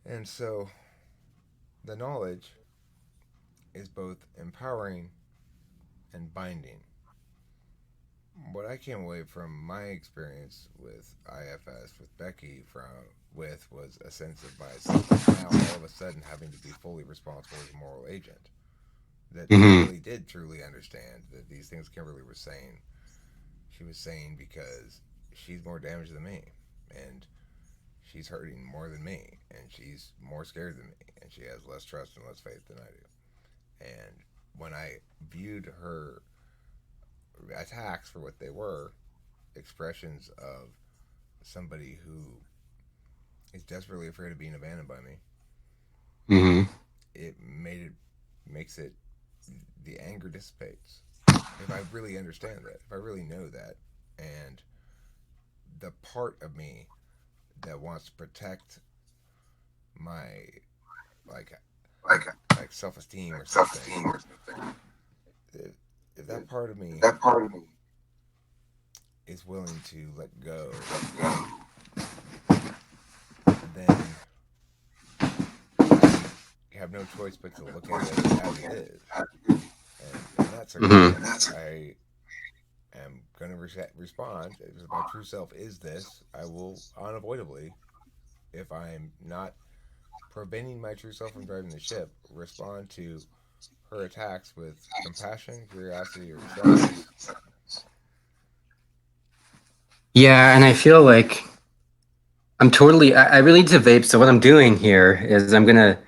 Speaker 1: And so the knowledge is both empowering and binding. What I came away from my experience with IFS with Becky was a sense of myself now all of a sudden having to be fully responsible as a moral agent. That I
Speaker 2: Hmm.
Speaker 1: really did truly understand that these things Kimberly was saying, she was saying because she's more damaged than me, and she's hurting more than me, and she's more scared than me, and she has less trust and less faith than I do. And when I viewed her attacks for what they were, expressions of somebody who is desperately afraid of being abandoned by me,
Speaker 2: Hmm.
Speaker 1: it made it makes it the anger dissipates. If I really understand that, if I really know that, and the part of me that wants to protect my like
Speaker 2: Like
Speaker 1: like self esteem or something,
Speaker 2: self-esteem or something.
Speaker 1: if, if that part of me
Speaker 2: That part of me
Speaker 1: is willing to let go,
Speaker 2: let go.
Speaker 1: then I have no choice but to look at it as it is. And in that
Speaker 2: Hmm.
Speaker 1: circumstance, I am going to respond. If my true self is this, I will unavoidably, if I'm not preventing my true self from driving the ship, respond to her attacks with compassion, curiosity, or acceptance.
Speaker 2: Yeah, and I feel like I really need to vape. So what I'm doing here is I'm gonna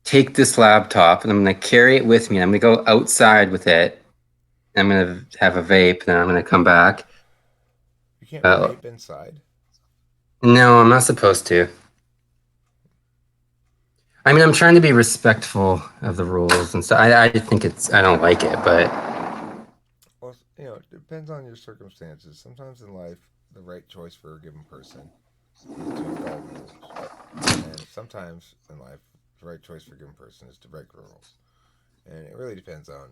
Speaker 2: take this laptop and I'm gonna carry it with me. I'm gonna go outside with it. I'm gonna have a vape, then I'm gonna come back.
Speaker 1: You can't
Speaker 2: Uh,
Speaker 1: vape inside.
Speaker 2: no, I'm not supposed to. I mean, I'm trying to be respectful of the rules and stuff. I think I don't like it, but
Speaker 1: Well, it depends on your circumstances. Sometimes in life, the right choice for a given person is to follow the rules, and sometimes in life, the right choice for a given person is to break the rules. And it really depends on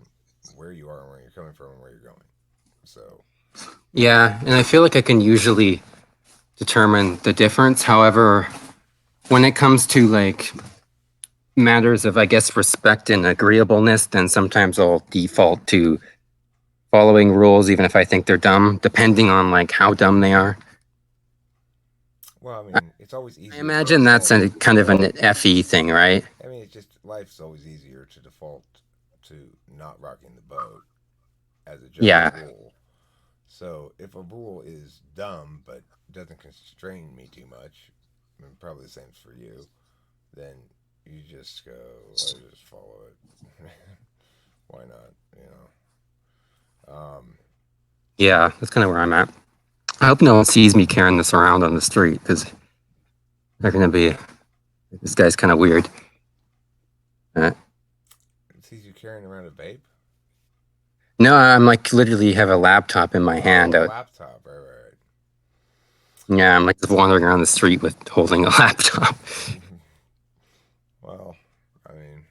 Speaker 1: where you are and where you're coming from and where you're going. So,
Speaker 2: yeah, and I feel like I can usually determine the difference. However, when it comes to like matters of, I guess, respect and agreeableness, then sometimes I'll default to following rules, even if I think they're dumb, depending on like how dumb they are.
Speaker 1: well, I mean, it's always
Speaker 2: I
Speaker 1: easier to
Speaker 2: imagine that's
Speaker 1: default.
Speaker 2: a kind of an FE thing, right?
Speaker 1: I mean, it's just life's always easier to default to not rocking the boat as a general
Speaker 2: Yeah,
Speaker 1: rule. So if a rule is dumb but doesn't constrain me too much, I mean, probably the same for you, then you just go, I just follow it. Why not?
Speaker 2: yeah, that's kind of where I'm at. I hope no one sees me carrying this around on the street because they're gonna be. This guy's kind of weird. Uh,
Speaker 1: It sees you carrying around a vape.
Speaker 2: no, I'm like literally have a laptop in my
Speaker 1: Oh,
Speaker 2: hand
Speaker 1: a
Speaker 2: out.
Speaker 1: laptop. Right,
Speaker 2: Yeah, I'm like just wandering around the street with holding a laptop.
Speaker 1: right. Well, I mean,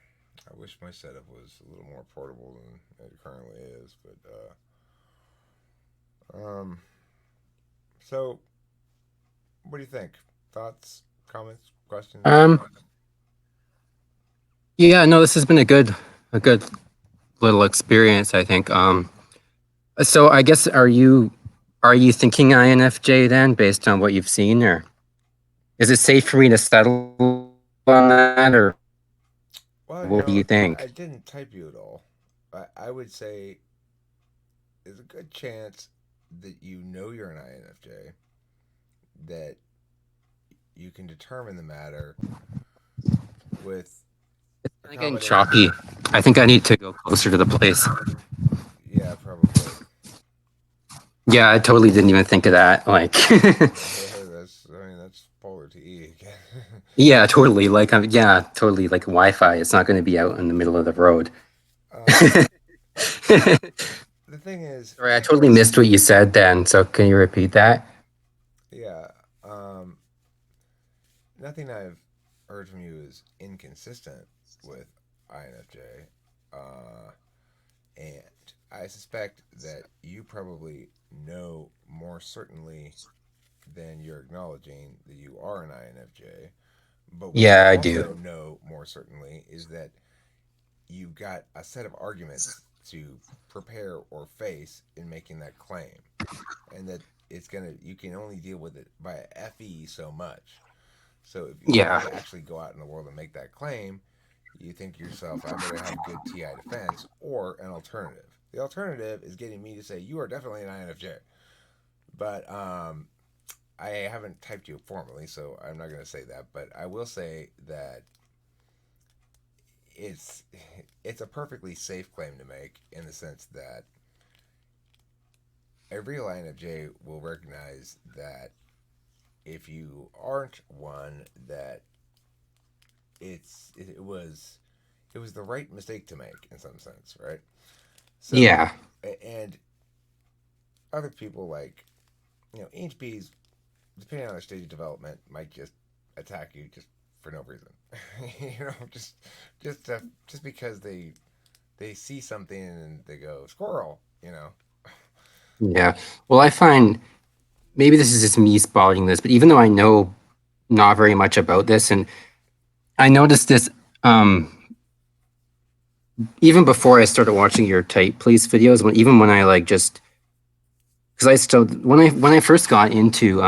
Speaker 1: I wish my setup was a little more portable than it currently is, but so what do you think? Thoughts, comments, questions?
Speaker 2: Um, yeah, no, this has been a good little experience. I think. So I guess are you thinking INFJ then, based on what you've seen, or is it safe for me to settle on that, or
Speaker 1: Well,
Speaker 2: what do you
Speaker 1: I
Speaker 2: think?
Speaker 1: didn't type you at all. I would say there's a good chance that you know you're an INFJ, that you can determine the matter with a
Speaker 2: Kind of getting
Speaker 1: combination.
Speaker 2: choppy. I think I need to go closer to the place.
Speaker 1: Yeah, probably.
Speaker 2: Yeah, I totally didn't even think of that. Like,
Speaker 1: I mean, that's polar to E again.
Speaker 2: yeah, totally. Like, yeah, totally. Like Wi-Fi. It's not going to be out in the middle of the road.
Speaker 1: um, the thing is,
Speaker 2: Sorry, I totally missed what you said then. So can you repeat that?
Speaker 1: yeah, um, nothing I've heard from you is inconsistent with INFJ. Uh, And I suspect that you probably know more certainly than you're acknowledging that you are an INFJ. But what you
Speaker 2: Yeah, I
Speaker 1: also
Speaker 2: do.
Speaker 1: know more certainly is that you've got a set of arguments to prepare or face in making that claim. And that you can only deal with it by a FE so much. So if you
Speaker 2: Yeah.
Speaker 1: want to actually go out in the world and make that claim, you think to yourself, I better have good TI defense or an alternative. The alternative is getting me to say, you are definitely an INFJ. But I haven't typed you formally, so I'm not going to say that. But I will say that it's it's a perfectly safe claim to make in the sense that a real INFJ will recognize that if you aren't one, that it was the right mistake to make in some sense, right? So,
Speaker 2: Yeah.
Speaker 1: and other people like EHPs, depending on their stage of development, might just attack you just for no reason. Just because they see something and they go squirrel.
Speaker 2: Yeah. Well, I find maybe this is just me spotting this, but even though I know not very much about this, and I noticed this um, even before I started watching your type police videos, even when I like just because I still when I first got into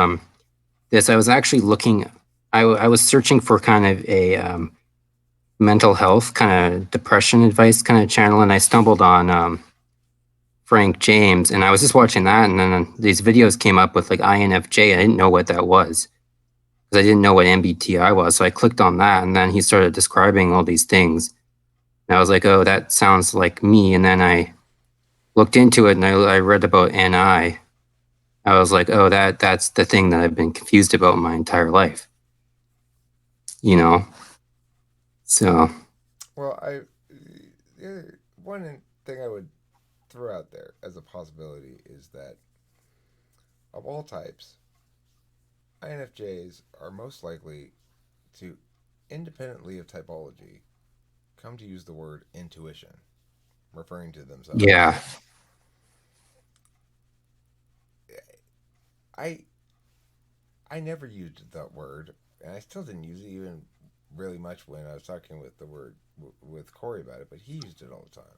Speaker 2: this, I was actually looking. I was searching for kind of a mental health kind of depression advice kind of channel, and I stumbled on Frank James, and I was just watching that, and then these videos came up with like INFJ. I didn't know what that was because I didn't know what MBTI was. So I clicked on that, and then he started describing all these things. And I was like, oh, that sounds like me. And then I looked into it, and I read about NI. I was like, oh, that's the thing that I've been confused about my entire life. You know? So
Speaker 1: Well, the other one thing I would throw out there as a possibility is that of all types, INFJs are most likely to, independently of typology, come to use the word intuition, referring to themselves.
Speaker 2: yeah,
Speaker 1: I I never used that word, and I still didn't use it even really much when I was talking with the word with Corey about it. But he used it all the time.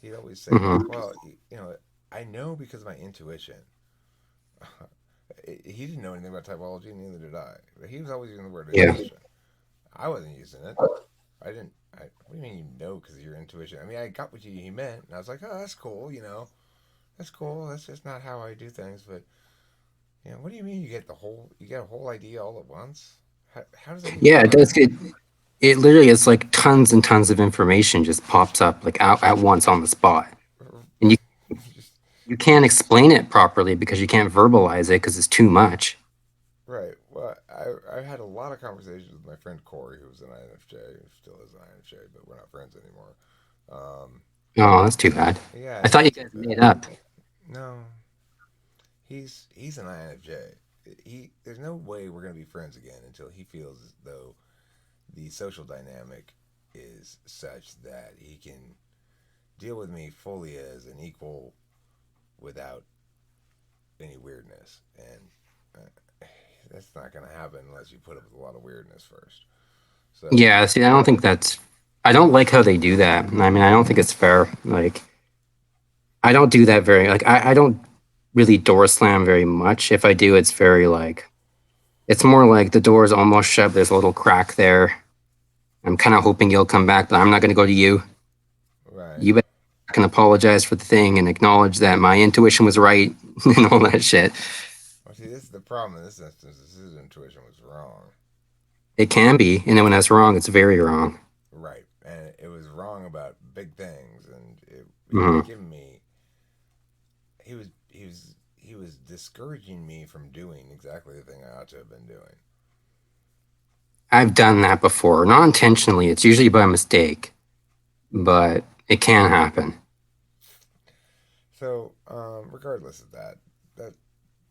Speaker 1: He'd always say like,
Speaker 2: hmm
Speaker 1: "Well, I know because of my intuition." He didn't know anything about typology, and neither did I. But he was always using the word
Speaker 2: yeah,
Speaker 1: intuition. I wasn't using it. I didn't. What do you mean you know because of your intuition? I mean, I got what he meant, and I was like, "Oh, that's cool. That's cool. That's just not how I do things." But what do you mean you get a whole idea all at once? How does that even
Speaker 2: yeah. It
Speaker 1: work?
Speaker 2: does get. It literally is like tons and tons of information just pops up like out at once on the spot, and
Speaker 1: Just
Speaker 2: you can't explain it properly because you can't verbalize it because it's too much.
Speaker 1: right. Well, I had a lot of conversations with my friend Corey, who was an INFJ, who still is an INFJ, but we're not friends anymore. Um,
Speaker 2: Oh, that's too bad.
Speaker 1: yeah,
Speaker 2: I
Speaker 1: it
Speaker 2: thought
Speaker 1: is
Speaker 2: you
Speaker 1: too
Speaker 2: guys made
Speaker 1: bad.
Speaker 2: up.
Speaker 1: No, he's an INFJ. There's no way we're gonna be friends again until he feels as though the social dynamic is such that he can deal with me fully as an equal without any weirdness, and that's not gonna happen unless you put up with a lot of weirdness first. So
Speaker 2: Yeah, see, I don't think that's. I don't like how they do that. I mean, I don't think it's fair. Like, I don't do that very. Like, I don't really door slam very much. If I do, it's very like. It's more like the door is almost shut. There's a little crack there. I'm kind of hoping you'll come back, but I'm not going to go to you.
Speaker 1: right.
Speaker 2: You better can apologize for the thing and acknowledge that my intuition was right and all that shit.
Speaker 1: Well, see, this is the problem in this instance. Is his intuition was wrong.
Speaker 2: It can be, and then when that's wrong, it's very wrong.
Speaker 1: Right, and it was wrong about big things, and he was
Speaker 2: Hmm.
Speaker 1: giving me he was discouraging me from doing exactly the thing I ought to have been doing.
Speaker 2: I've done that before, not intentionally. It's usually by mistake, but it can happen.
Speaker 1: So, regardless of that, that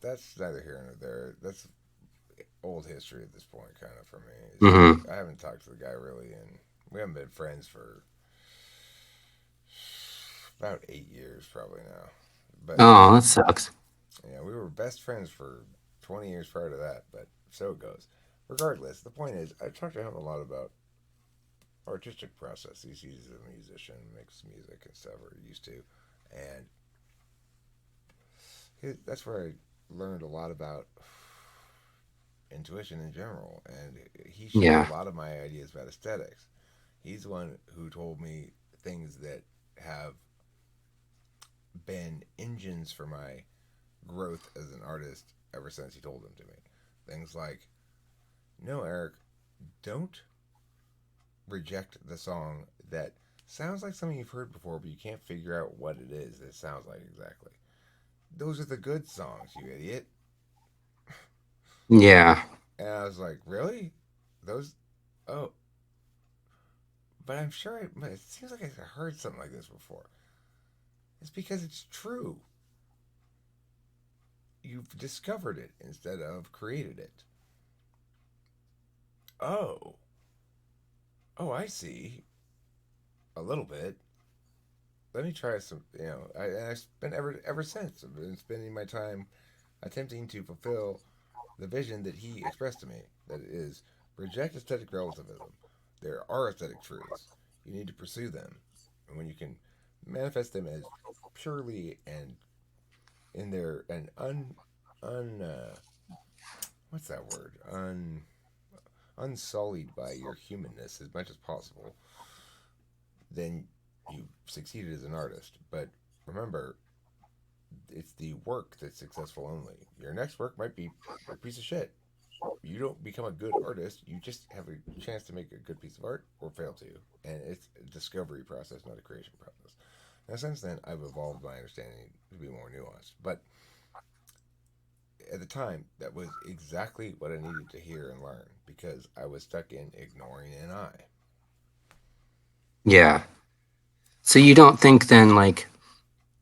Speaker 1: that's neither here nor there. That's old history at this point, kind of for me. It's like
Speaker 2: Hmm.
Speaker 1: I haven't talked to the guy really, and we haven't been friends for about 8 years probably now. But
Speaker 2: Oh, that sucks.
Speaker 1: we were best friends for 20 years prior to that. But so it goes. Regardless, the point is, I talked to him a lot about artistic processes. He's a musician, makes music and stuff, or used to, and that's where I learned a lot about intuition in general. And he shared a
Speaker 2: Yeah.
Speaker 1: lot of my ideas about aesthetics. He's the one who told me things that have been engines for my growth as an artist ever since he told them to me. Things like, no, Eric, don't reject the song that sounds like something you've heard before, but you can't figure out what it is that it sounds like exactly. Those are the good songs, you idiot.
Speaker 2: Yeah.
Speaker 1: And I was like, really? Those? Oh, but I'm sure it seems like I heard something like this before. It's because it's true. You've discovered it instead of created it. Oh, oh, I see. A little bit. Let me try some. I've spent ever since. I've been spending my time attempting to fulfill the vision that he expressed to me. That is, reject aesthetic relativism. There are aesthetic truths. You need to pursue them, and when you can manifest them as purely and in their an un what's that word unsullied by your humanness as much as possible, then you succeeded as an artist. But remember, it's the work that's successful only. Your next work might be a piece of shit. You don't become a good artist. You just have a chance to make a good piece of art or fail to. And it's a discovery process, not a creation process. Now, since then, I've evolved my understanding to be more nuanced. But at the time, that was exactly what I needed to hear and learn because I was stuck in ignoring an I.
Speaker 2: Yeah. So you don't think then like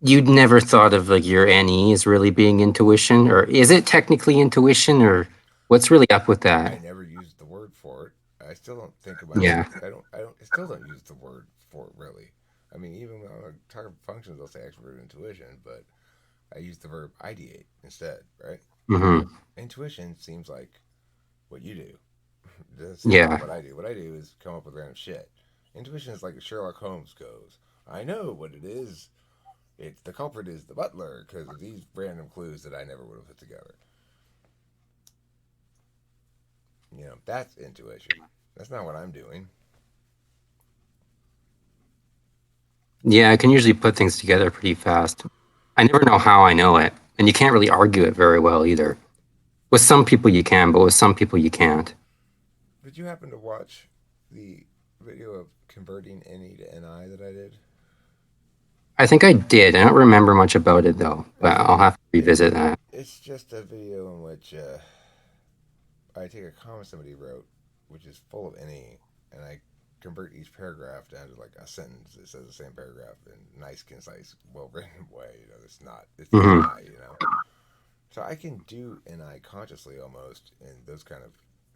Speaker 2: you'd never thought of like your NE as really being intuition, or is it technically intuition, or what's really up with that?
Speaker 1: I never used the word for it. I still don't think of myself.
Speaker 2: Yeah.
Speaker 1: I still don't use the word for it really. I mean, even when I talk about functions, I'll say extrovert intuition, but I use the verb ideate instead, right?
Speaker 2: Hmm.
Speaker 1: Intuition seems like what you do. It doesn't seem like
Speaker 2: Yeah.
Speaker 1: what I do. What I do is come up with random shit. Intuition is like Sherlock Holmes goes. I know what it is. It's the culprit is the butler because of these random clues that I never would have put together. That's intuition. That's not what I'm doing.
Speaker 2: Yeah, I can usually put things together pretty fast. I never know how I know it, and you can't really argue it very well either. With some people you can, but with some people you can't.
Speaker 1: Did you happen to watch the video of converting NE to NI that I did?
Speaker 2: I think I did. I don't remember much about it though, but
Speaker 1: It's
Speaker 2: I'll have to
Speaker 1: it,
Speaker 2: revisit that.
Speaker 1: it's just a video in which I take a comment somebody wrote, which is full of NE, and I convert each paragraph down to like a sentence that says the same paragraph in a nice, concise, well written way. It's
Speaker 2: Hmm.
Speaker 1: NI. So I can do NI consciously almost in those kind of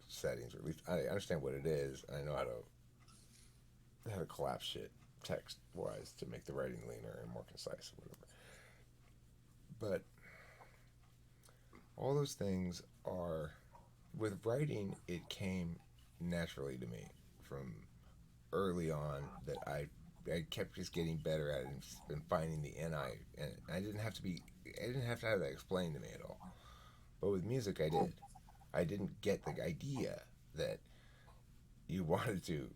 Speaker 1: settings, or at least I understand what it is. And I know how to collapse shit text wise to make the writing leaner and more concise or whatever. But all those things are with writing. It came naturally to me from early on that I kept just getting better at it and finding the NI, and I didn't have to have that explained to me at all. But with music, I did. I didn't get the idea that you wanted to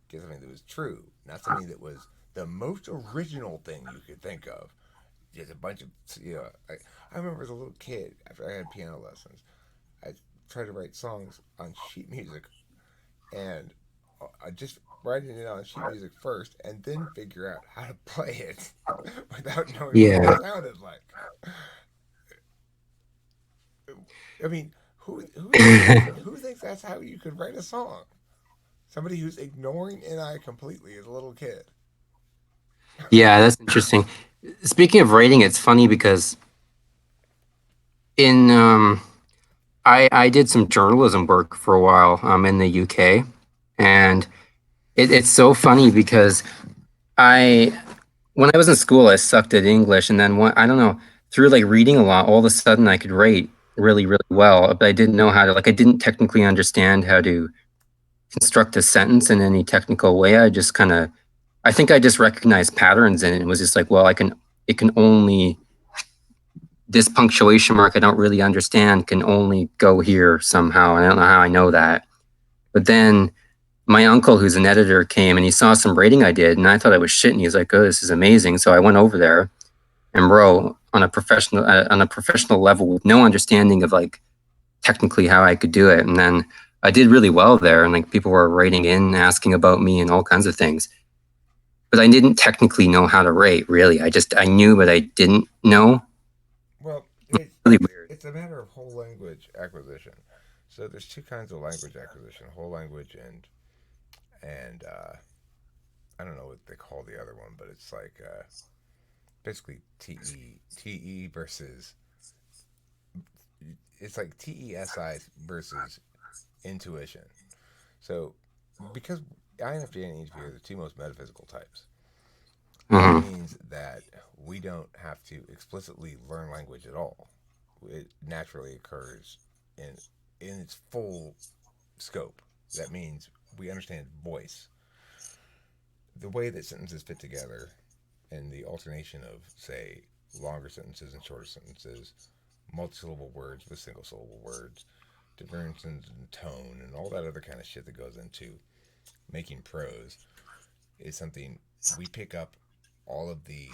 Speaker 1: get something that was true, not something that was the most original thing you could think of. Just a bunch of I remember as a little kid after I had piano lessons, I tried to write songs on sheet music and I just writing it on sheet music first and then figure out how to play it without knowing what it
Speaker 2: Yeah.
Speaker 1: sounded like. I mean, who thinks that's how you could write a song? Somebody who's ignoring NI completely as a little kid.
Speaker 2: Yeah, that's interesting. Speaking of writing, it's funny because in I did some journalism work for a while in the UK, and it's so funny because I when I was in school I sucked at English, and then I don't know, through like reading a lot, all of a sudden I could write really really well, but I didn't know how to, like, I didn't technically understand how to construct a sentence in any technical way. I just kind of, I think I just recognized patterns in it and was just like, well, it can only, this punctuation mark I don't really understand can only go here somehow. And I don't know how I know that. But then my uncle, who's an editor, came and he saw some writing I did, and I thought I was shit. And he was like, "Oh, this is amazing." So I went over there and wrote on a professional level with no understanding of like technically how I could do it. And then I did really well there, and like people were writing in, asking about me and all kinds of things. But I didn't technically know how to write. Really, I knew, but I didn't know.
Speaker 1: Well, it's
Speaker 2: Really
Speaker 1: it's
Speaker 2: weird.
Speaker 1: it's a matter of whole language acquisition. So there's two kinds of language acquisition: whole language and I don't know what they call the other one, but it's like basically TE versus it's like TESI versus intuition. So because INFJ and ENFP are the two most metaphysical types, that
Speaker 2: Mm-hmm.
Speaker 1: means that we don't have to explicitly learn language at all. It naturally occurs in in its full scope. That means we understand voice, the way that sentences fit together, and the alternation of, say, longer sentences and shorter sentences, multi-syllable words with single-syllable words, differences in tone, and all that other kind of shit that goes into making prose is something we pick up all of the,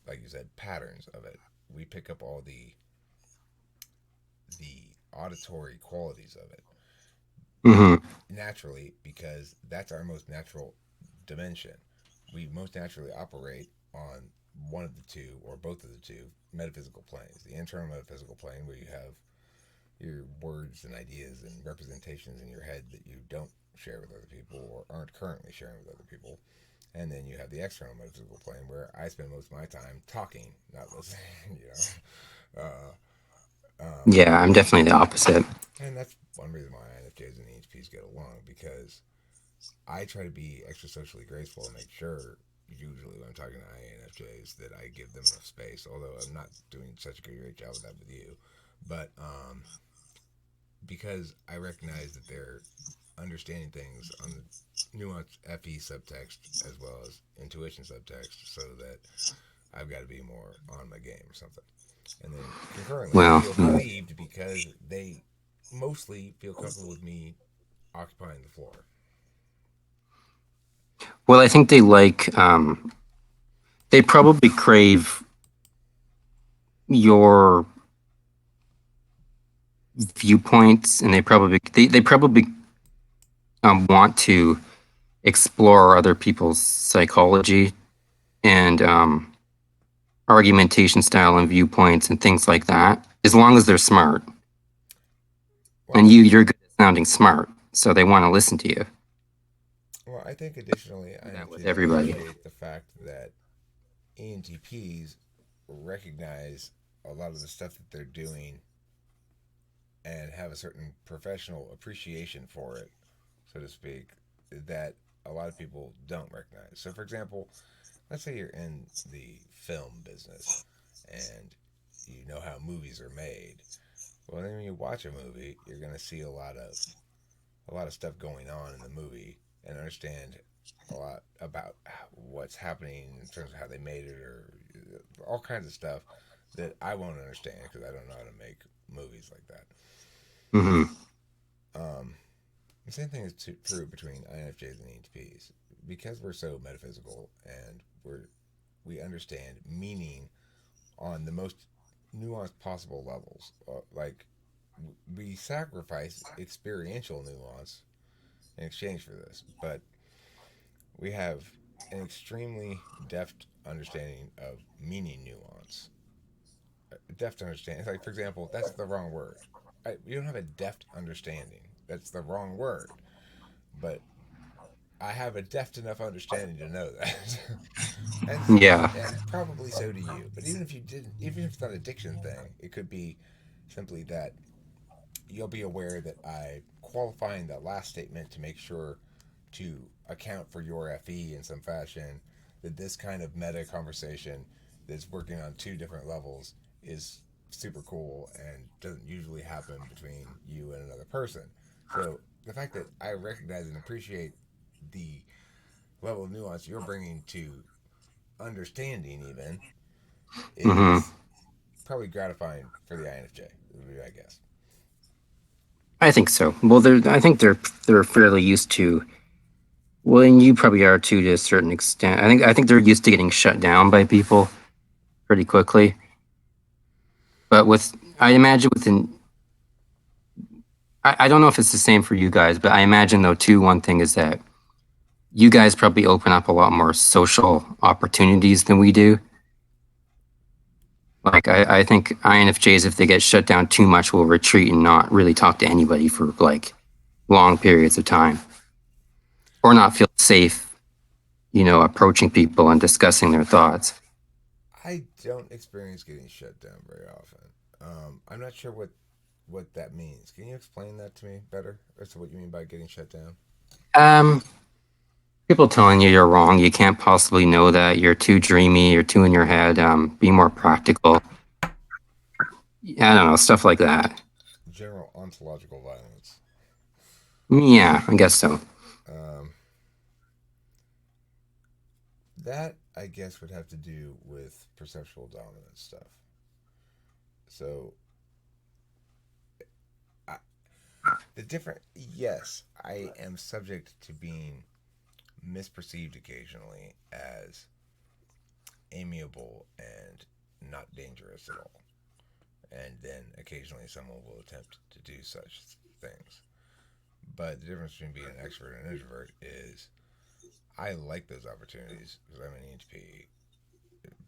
Speaker 1: like you said, patterns of it. We pick up all the auditory qualities of it
Speaker 2: Mm-hmm.
Speaker 1: naturally because that's our most natural dimension. We most naturally operate on one of the two or both of the two metaphysical planes. The internal metaphysical plane, where you have your words and ideas and representations in your head that you don't share with other people or aren't currently sharing with other people. And then you have the external metaphysical plane where I spend most of my time talking, not listening. Um,
Speaker 2: Yeah, I'm definitely the opposite.
Speaker 1: and that's one reason why INFJs and EHPs get along because I try to be extra socially graceful and make sure, usually when I'm talking to INFJs, that I give them enough space. Although I'm not doing such a great job of that with you, but because I recognize that they're understanding things on the nuanced FE subtext as well as intuition subtext, so that I've got to be more on my game or something. And then concurrently, I
Speaker 2: Well,
Speaker 1: feel relieved because they mostly feel comfortable with me occupying the floor.
Speaker 2: well, I think they like they probably crave your viewpoints, and they probably want to explore other people's psychology and argumentation style and viewpoints and things like that. As long as they're smart,
Speaker 1: Well,
Speaker 2: and you're good at sounding smart, so they want to listen to you.
Speaker 1: well, I think additionally,
Speaker 2: That with
Speaker 1: INFJs
Speaker 2: everybody.
Speaker 1: appreciate the fact that ENTPs recognize a lot of the stuff that they're doing and have a certain professional appreciation for it, so to speak, that a lot of people don't recognize. So, for example, let's say you're in the film business and you know how movies are made. Well, then when you watch a movie, you're going to see a lot of stuff going on in the movie and understand a lot about what's happening in terms of how they made it or all kinds of stuff that I won't understand because I don't know how to make movies like that.
Speaker 2: Hmm.
Speaker 1: Um, the same thing is true between INFJs and ENTPs because we're so metaphysical and we understand meaning on the most nuanced possible levels. Like we sacrifice experiential nuance in exchange for this, but we have an extremely deft understanding of meaning nuance. Deft understanding, like for example, that's the wrong word. You don't have a deft understanding. That's the wrong word. But I have a deft enough understanding to know that. and
Speaker 2: Yeah.
Speaker 1: and probably so do you. But even if you didn't, even if it's not a diction thing, it could be simply that you'll be aware that I qualifying that last statement to make sure to account for your FE in some fashion. That this kind of meta conversation that's working on two different levels is super cool and doesn't usually happen between you and another person. So the fact that I recognize and appreciate the level of nuance you're bringing to understanding even
Speaker 2: Hmm.
Speaker 1: is probably gratifying for the INFJ, I guess.
Speaker 2: I think so. Well, I think they're fairly used to. Well, and you probably are too to a certain extent. I think they're used to getting shut down by people pretty quickly. But I imagine I don't know if it's the same for you guys, but I imagine though too. One thing is that you guys probably open up a lot more social opportunities than we do. Like I think INFJs, if they get shut down too much, will retreat and not really talk to anybody for like long periods of time, or not feel safe, approaching people and discussing their thoughts.
Speaker 1: I don't experience getting shut down very often. I'm not sure what that means. Can you explain that to me better as to what you mean by getting shut down?
Speaker 2: Um, People telling you you're wrong, you can't possibly know that. You're too dreamy. You're too in your head. Be more practical. I don't know, stuff like that.
Speaker 1: General ontological violence.
Speaker 2: Yeah, I guess so.
Speaker 1: Um, that I guess would have to do with perceptual dominance stuff. So I, the different yes, I am subject to being misperceived occasionally as amiable and not dangerous at all. And then occasionally someone will attempt to do such things. But the difference between being an extrovert and an introvert is I like those opportunities because I'm an ENTP,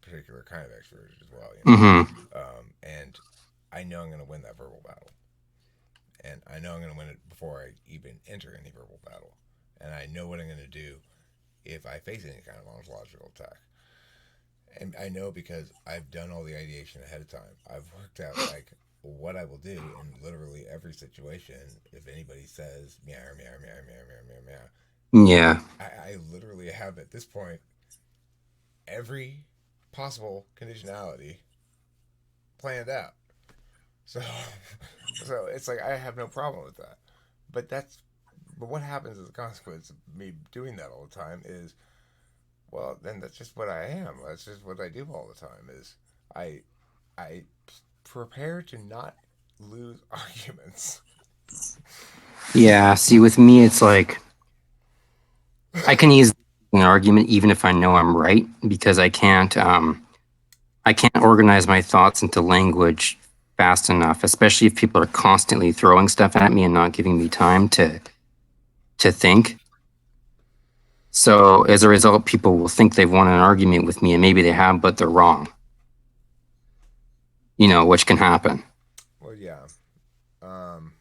Speaker 1: particular kind of extrovert as well,
Speaker 2: Hmm.
Speaker 1: and I know I'm going to win that verbal battle. and I know I'm going to win it before I even enter any verbal battle, and I know what I'm going to do if I face any kind of ontological attack. And I know because I've done all the ideation ahead of time. I've worked out like what I will do in literally every situation. If anybody says meow meow meow meow meow meow meow,
Speaker 2: Yeah.
Speaker 1: I literally have at this point every possible conditionality planned out. So so it's like I have no problem with that. But that's but what happens as a consequence of me doing that all the time is, well, then that's just what I am. That's just what I do all the time. Is I I prepare to not lose arguments.
Speaker 2: Yeah. See, with me, it's like I can easily an argument even if I know I'm right because I can't organize my thoughts into language fast enough, especially if people are constantly throwing stuff at me and not giving me time to think. So as a result, people will think they've won an argument with me, and maybe they have, but they're wrong. Which can happen.
Speaker 1: Well, yeah. Um,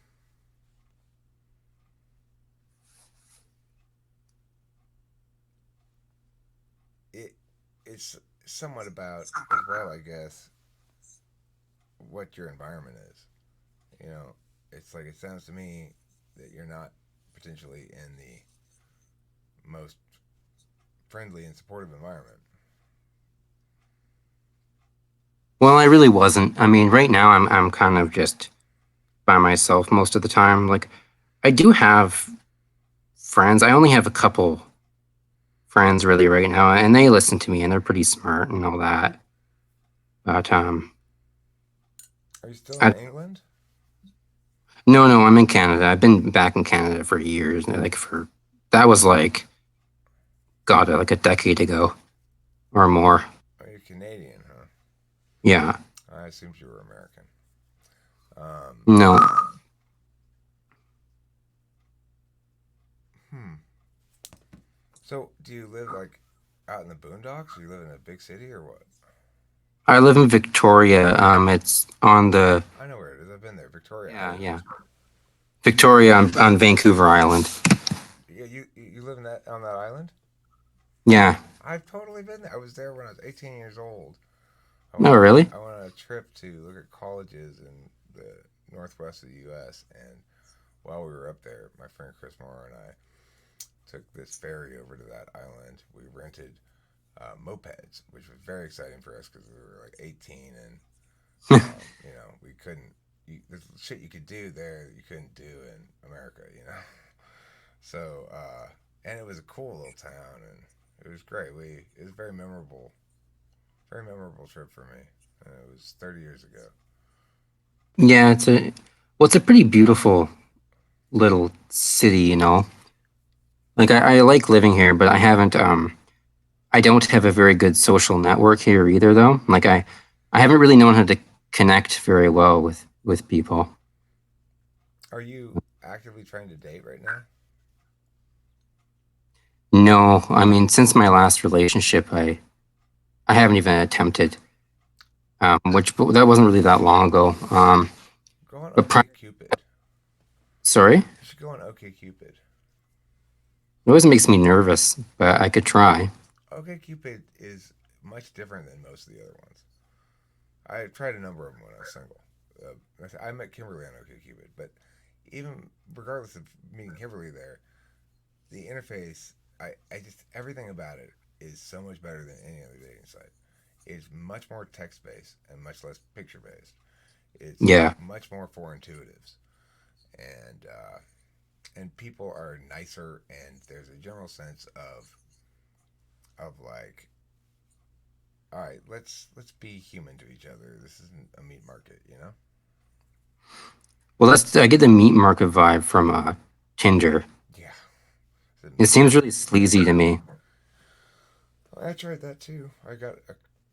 Speaker 1: it it's somewhat about as well, I guess, what your environment is. You know, it's like it sounds to me that you're not potentially in the most friendly and supportive environment.
Speaker 2: Well, I really wasn't. I mean, right now I'm kind of just by myself most of the time. Like I do have friends. I only have a couple friends really right now, and they listen to me, and they're pretty smart and all that. But
Speaker 1: Are you still in
Speaker 2: I,
Speaker 1: England?
Speaker 2: no, no, I'm in Canada. I've been back in Canada for years. Like for that was like God, like a decade ago or more.
Speaker 1: Oh, you're Canadian, huh?
Speaker 2: Yeah,
Speaker 1: I assumed you were American. Um,
Speaker 2: no,
Speaker 1: hmm. So, do you live like out in the boondocks? Or you live in a big city, or what?
Speaker 2: I live in Victoria. It's on the
Speaker 1: I know where it is. I've been there, Victoria
Speaker 2: yeah,
Speaker 1: Island.
Speaker 2: yeah, Victoria on Vancouver Island.
Speaker 1: Yeah, you live in that on that island?
Speaker 2: Yeah.
Speaker 1: I've totally been there. I was there when I was 18 years old.
Speaker 2: Oh, really?
Speaker 1: I went on a trip to look at colleges in the northwest of the U.S. And while we were up there, my friend Chris Moore and I took this ferry over to that island. We rented mopeds, which was very exciting for us because we were like 18 and we couldn't. The shit you could do there you couldn't do in America, you know. So and it was a cool little town and it was great. It was very memorable trip for me. It was 30 years ago.
Speaker 2: Yeah, it's a pretty beautiful little city. Like I like living here, but I don't have a very good social network here either though. Like I haven't really known how to connect very well with people.
Speaker 1: Are you actively trying to date right now?
Speaker 2: No, I mean since my last relationship, I haven't even attempted. Which but that wasn't really that long ago.
Speaker 1: Go on
Speaker 2: But
Speaker 1: OK Cupid.
Speaker 2: sorry,
Speaker 1: You should go on OK Cupid.
Speaker 2: it always makes me nervous, but I could try.
Speaker 1: OK Cupid is much different than most of the other ones. I tried a number of them when I was single. I met Kimberly on OK Cupid, but even regardless of meeting Kimberly there, the interface, I just everything about it is so much better than any other dating site. It's much more text based and much less picture based. It's
Speaker 2: Yeah.
Speaker 1: much more for intuitives, and people are nicer, and there's a general sense of like, all right, let's be human to each other. This isn't a meat market, you know.
Speaker 2: Well, that's I get the meat market vibe from Tinder.
Speaker 1: Yeah, it's a
Speaker 2: It
Speaker 1: meat
Speaker 2: seems
Speaker 1: market.
Speaker 2: really sleazy to me.
Speaker 1: I tried that too. I got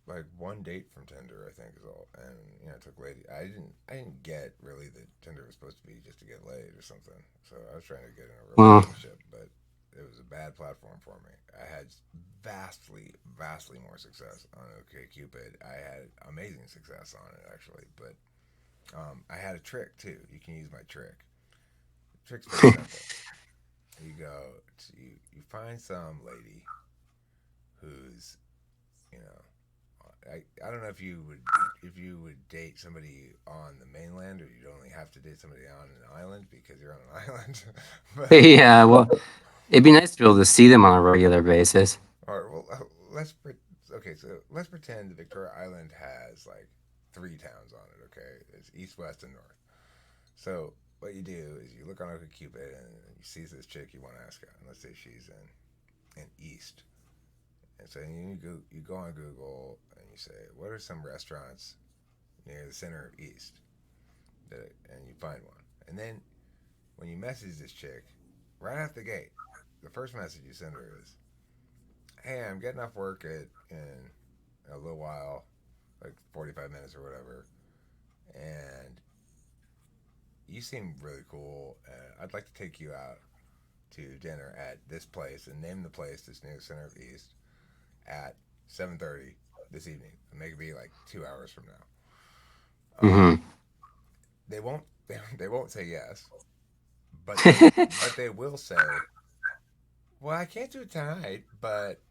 Speaker 1: like one date from Tinder, I think is all, and it took lady. I didn't get really that Tinder was supposed to be just to get laid or something. So I was trying to get in a
Speaker 2: Well,
Speaker 1: relationship, but it was a bad platform for me. I had vastly more success on OkCupid. I had amazing success on it actually, but I had a trick too. You can use my trick. trick's very simple. You go to you find some lady who's you know I don't know if you would date somebody on the mainland or you'd only have to date somebody on an island because you're on an island. But
Speaker 2: Yeah, well, it'd be nice to be able to see them on a regular basis.
Speaker 1: all right, well let's okay. So let's pretend Victoria Island has like three towns on it. Okay, it's east, west, and north. So what you do is you look on OkCupid and you see this chick you want to ask out. And let's say she's in east. And so you go on Google and you say, what are some restaurants near the center of East? And you find one. And then when you message this chick, right out the gate, the first message you send her is, hey, I'm getting off work in a little while, like 45 minutes or whatever. And you seem really cool. I'd like to take you out to dinner at this place and name the place that's near the center of East at 7:30 this evening. And make it be like 2 hours from now.
Speaker 2: Hmm.
Speaker 1: They won't they won't say yes, but they will say, "Well, I can't do it tonight, but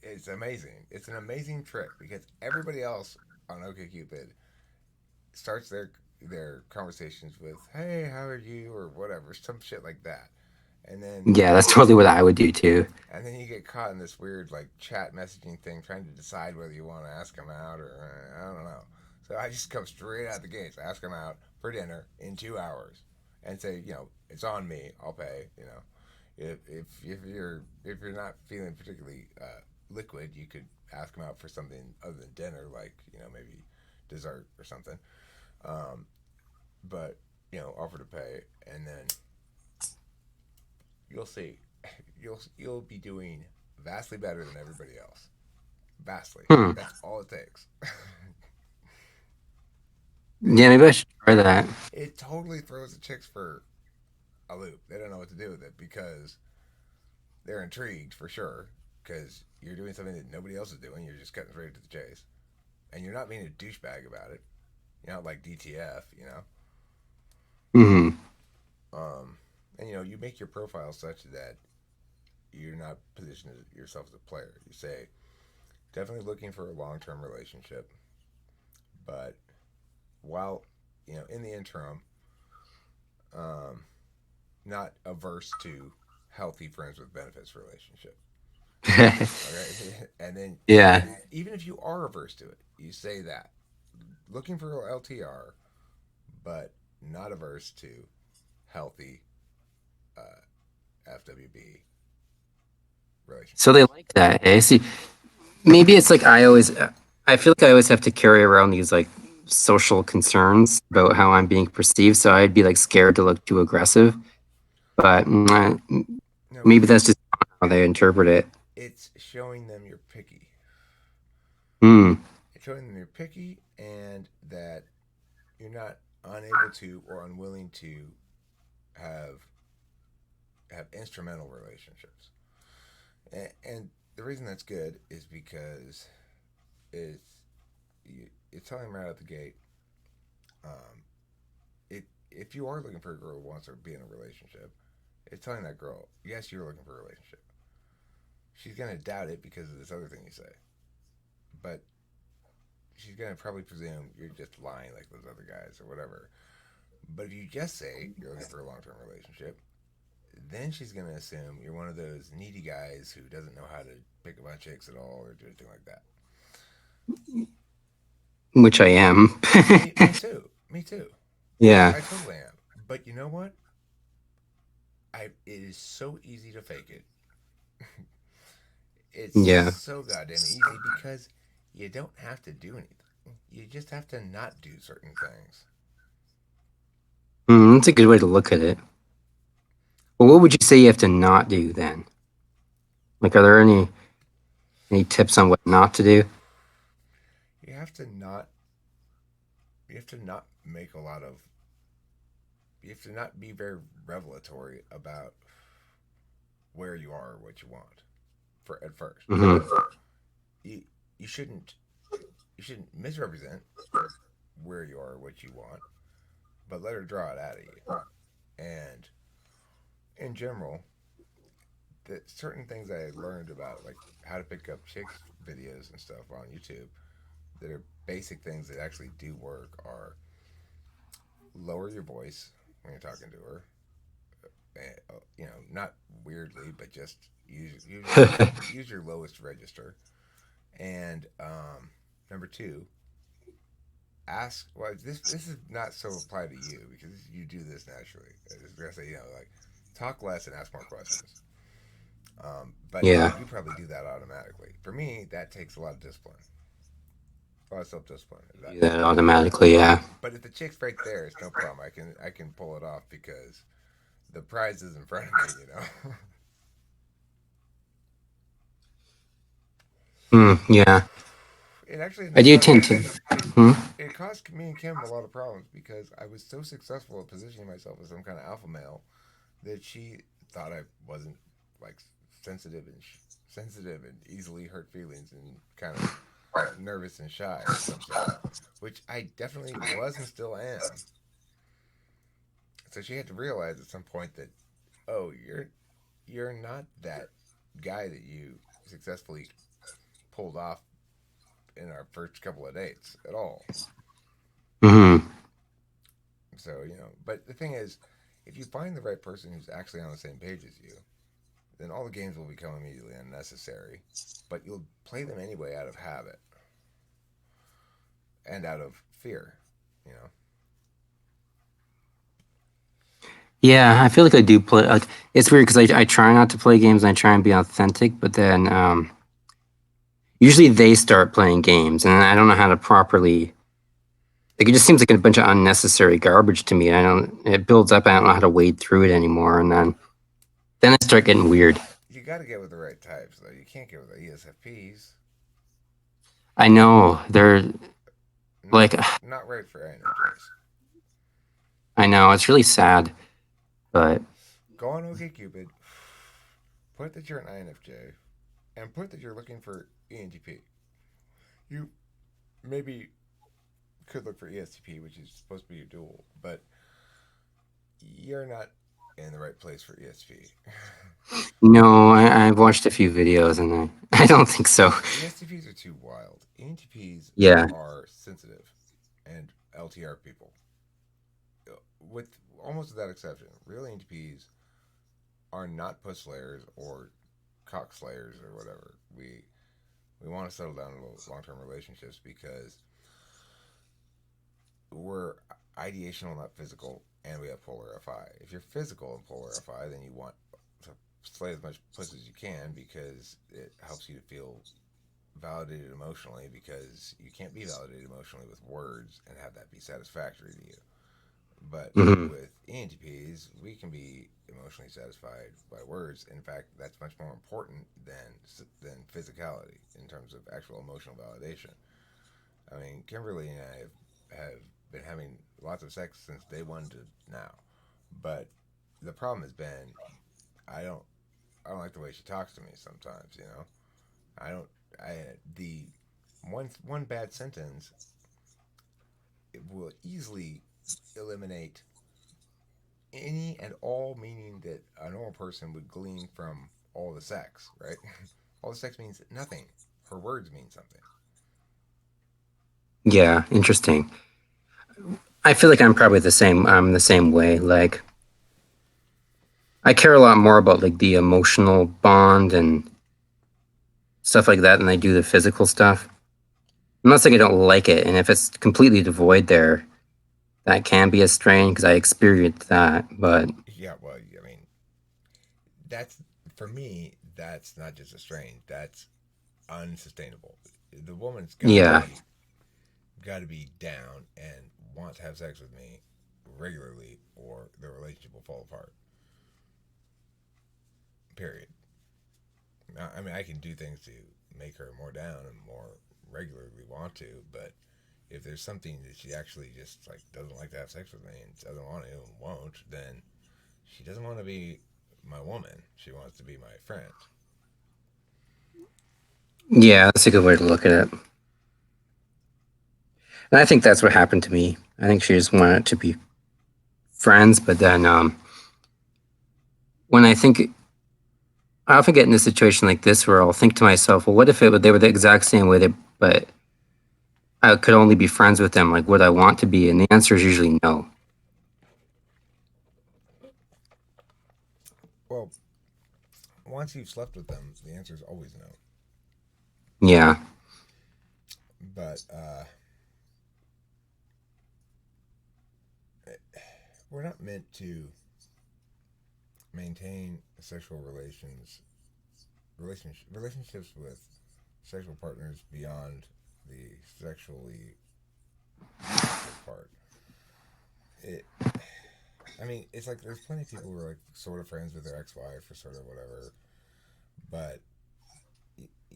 Speaker 1: it's amazing. It's an amazing trick because everybody else on OkCupid starts their conversations with, "Hey, how are you?" or whatever, some shit like that. And then
Speaker 2: Yeah, that's totally what I would do too.
Speaker 1: and then you get caught in this weird like chat messaging thing trying to decide whether you want to ask them out or I don't know. So I just come straight out the gates, ask them out for dinner in 2 hours, and say, it's on me. I'll pay. If you're not feeling particularly liquid, you could ask them out for something other than dinner, like maybe dessert or something. Um, but offer to pay, and then you'll see, you'll be doing vastly better than everybody else. Vastly.
Speaker 2: Hmm.
Speaker 1: That's all it takes.
Speaker 2: Yeah, maybe I should try that.
Speaker 1: It totally throws the chicks for a loop. They don't know what to do with it because they're intrigued for sure. Because you're doing something that nobody else is doing. You're just cutting straight to the chase, and you're not being a douchebag about it. You're not like DTF.
Speaker 2: Hmm.
Speaker 1: Um, and you make your profile such that you're not positioning yourself as a player. You say definitely looking for a long-term relationship, but while in the interim, um, not averse to healthy friends with benefits relationship. Okay, and then
Speaker 2: Yeah.
Speaker 1: even if you are averse to it, you say that looking for LTR, but not averse to healthy FWB
Speaker 2: So they
Speaker 1: relationships.
Speaker 2: like that. Eh? See, maybe it's like I feel like I always have to carry around these like social concerns about how I'm being perceived. So I'd be like scared to look too aggressive. But
Speaker 1: No,
Speaker 2: maybe
Speaker 1: because
Speaker 2: that's just how they interpret it.
Speaker 1: it's showing them you're picky.
Speaker 2: Hmm.
Speaker 1: It's showing them you're picky and that you're not unable to or unwilling to have have instrumental relationships. And the reason that's good is because it's it's telling them right out the gate. Um, if you are looking for a girl who wants to be in a relationship, it's telling that girl, yes, you're looking for a relationship. She's gonna doubt it because of this other thing you say, but she's gonna probably presume you're just lying like those other guys or whatever. But if you just say you're looking for a long term relationship, then she's gonna assume you're one of those needy guys who doesn't know how to pick up on chicks at all or do anything like that.
Speaker 2: Which I am.
Speaker 1: Me too. Me too.
Speaker 2: Yeah.
Speaker 1: I totally am. But you know what? It is so easy to fake it. It's
Speaker 2: Yeah.
Speaker 1: so goddamn easy because you don't have to do anything. You just have to not do certain things.
Speaker 2: That's a good way to look at it. Well, what would you say you have to not do then? Like, are there any tips on what not to do?
Speaker 1: You have to not. You have to not make a lot of. You have to not be very revelatory about where you are or what you want. For at first,
Speaker 2: Hmm.
Speaker 1: you you shouldn't you shouldn't misrepresent where you are or what you want, but let her draw it out of you. And in general, the certain things I learned about like how to pick up chicks videos and stuff on YouTube that are basic things that actually do work are lower your voice when you're talking to her. Not weirdly, but just use your lowest register. And number two, ask. Well, this is not so applied to you because you do this naturally. I was gonna say, like talk less and ask more questions. But
Speaker 2: Yeah,
Speaker 1: you probably do that automatically. For me, that takes a lot of discipline, a lot of self discipline. That,
Speaker 2: do that automatically. Yeah.
Speaker 1: but if the chick's right there, it's no problem. I can pull it off because the prize is in front of me.
Speaker 2: Yeah.
Speaker 1: It actually ended
Speaker 2: I
Speaker 1: up
Speaker 2: do
Speaker 1: causing
Speaker 2: tend to.
Speaker 1: it.
Speaker 2: Hmm?
Speaker 1: It caused me and Kim a lot of problems because I was so successful at positioning myself as some kind of alpha male that she thought I wasn't like sensitive and sensitive and easily hurt feelings and kind of nervous and shy or some such, which I definitely was and still am. So she had to realize at some point that oh, you're not that guy that you successfully pulled off in our first couple of dates at all.
Speaker 2: Hmm.
Speaker 1: So, but the thing is, if you find the right person who's actually on the same page as you, then all the games will become immediately unnecessary. But you'll play them anyway out of habit and out of fear, you know.
Speaker 2: Yeah, I feel like I do play. Like, it's weird because I try not to play games and I try and be authentic, but then usually they start playing games and I don't know how to properly. Like, it just seems like a bunch of unnecessary garbage to me. I don't. It builds up. I don't know how to wade through it anymore, and then I start getting weird.
Speaker 1: You got to get with the right types, though. You can't get with the ESFPs.
Speaker 2: I know they're
Speaker 1: Not
Speaker 2: like.
Speaker 1: not right for INFJs.
Speaker 2: I know it's really sad, but
Speaker 1: Go on OkCupid, put that you're an INFJ, and put that you're looking for ENTP. You maybe could look for ESTP, which is supposed to be your dual, but you're not in the right place for ESTP.
Speaker 2: no, I've watched a few videos and I don't think so.
Speaker 1: ESTPs are too wild. ENTPs
Speaker 2: Yeah.
Speaker 1: are sensitive and LTR people. With almost without exception, real ENTPs are not puss slayers or cock slayers or whatever. We want to settle down in long term relationships because we're ideational, not physical, and we have polar FI. If you're physical and polar FI, then you want to slay as much puss as you can because it helps you to feel validated emotionally because you can't be validated emotionally with words and have that be satisfactory to you. But
Speaker 2: Hmm.
Speaker 1: with ENTPs, we can be emotionally satisfied by words. In fact, that's much more important than physicality in terms of actual emotional validation. I mean, Kimberly and I have been having lots of sex since day one to now, but the problem has been I don't I don't like the way she talks to me sometimes. I don't I the one bad sentence it will easily eliminate any and all meaning that a normal person would glean from all the sex, right? All the sex means nothing. Her words mean something.
Speaker 2: Yeah, interesting. I feel like I'm probably the same. I'm the same way. Like, I care a lot more about like the emotional bond and stuff like that than I do the physical stuff. I'm not saying I don't like it, and if it's completely devoid there, that can be a strain because I experienced that. But
Speaker 1: Yeah, well, I mean, that's for me. That's not just a strain. That's unsustainable. The woman's
Speaker 2: yeah,
Speaker 1: got to be down and want to have sex with me regularly, or the relationship will fall apart. Period. I mean, I can do things to make her more down and more regularly want to, but if there's something that she actually just like doesn't like to have sex with me and doesn't want to and won't, then she doesn't want to be my woman. She wants to be my friend.
Speaker 2: yeah, that's a good way to look at it. And I think that's what happened to me. I think she just wanted to be. friends, but then when I often get in a situation like this where I'll think to myself, well, what if they were the exact same way, but I could only be friends with them? Like, would I want to be? And the answer is usually no.
Speaker 1: Well, once you've slept with them, the answer is always no.
Speaker 2: Yeah.
Speaker 1: But we're not meant to maintain sexual relationships with sexual partners beyond the sexually active part. It, I mean, it's like there's plenty of people who are like sort of friends with their ex-wife or sort of whatever, but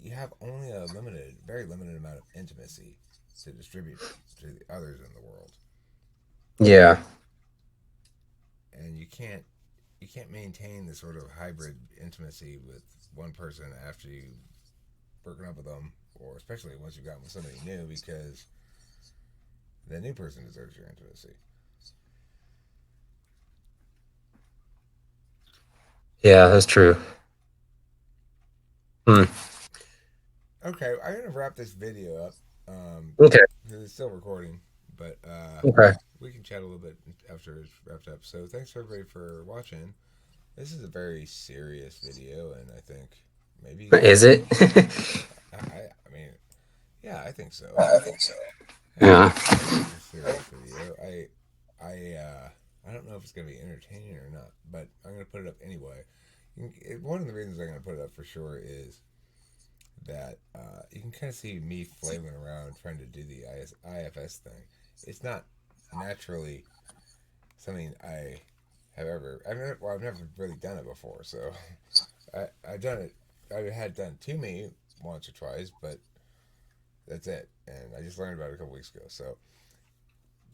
Speaker 1: you have only a limited, very limited amount of intimacy to distribute to the others in the world,
Speaker 2: Yeah.
Speaker 1: and you can't maintain the sort of hybrid intimacy with one person after you've broken up with them, or especially once you've gotten with somebody new, because the new person deserves your intimacy.
Speaker 2: Yeah, that's true. Hmm.
Speaker 1: Okay, I'm gonna wrap this video up.
Speaker 2: Okay.
Speaker 1: 'Cause it's still recording, but
Speaker 2: Okay.
Speaker 1: we can chat a little bit after it's wrapped up. So thanks everybody for watching. This is a very serious video, and I think maybe
Speaker 2: Is it?
Speaker 1: I mean, yeah, I think so.
Speaker 2: Yeah.
Speaker 1: I think it's a serious video. I don't know if it's gonna be entertaining or not, but I'm gonna put it up anyway. One of the reasons I'm gonna put it up for sure is that you can kind of see me flailing around trying to do the IFS thing. It's not naturally something I've never really done it before. So I've done it. I had done to me once or twice, but that's it. And I just learned about it a couple weeks ago. So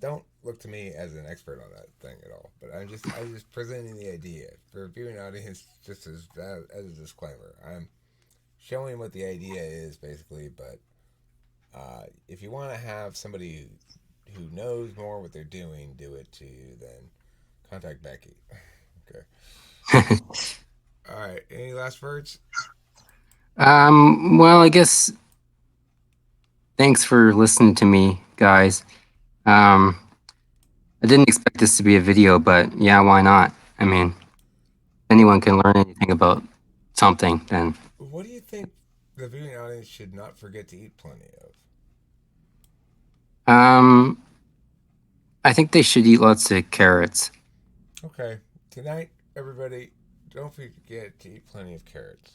Speaker 1: don't look to me as an expert on that thing at all. But I'm just presenting the idea for a viewing audience, just as a disclaimer. I'm showing what the idea is basically, but if you want to have somebody who knows more what they're doing do it to you, then contact Becky. Okay. All right. Any last words?
Speaker 2: Well, I guess thanks for listening to me, guys. Um, I didn't expect this to be a video, but yeah, why not? I mean, if anyone can learn anything about something, then
Speaker 1: What do you think the viewing audience should not forget to eat plenty of?
Speaker 2: um, I think they should eat lots of carrots.
Speaker 1: Okay. Tonight, everybody, don't forget to eat plenty of carrots.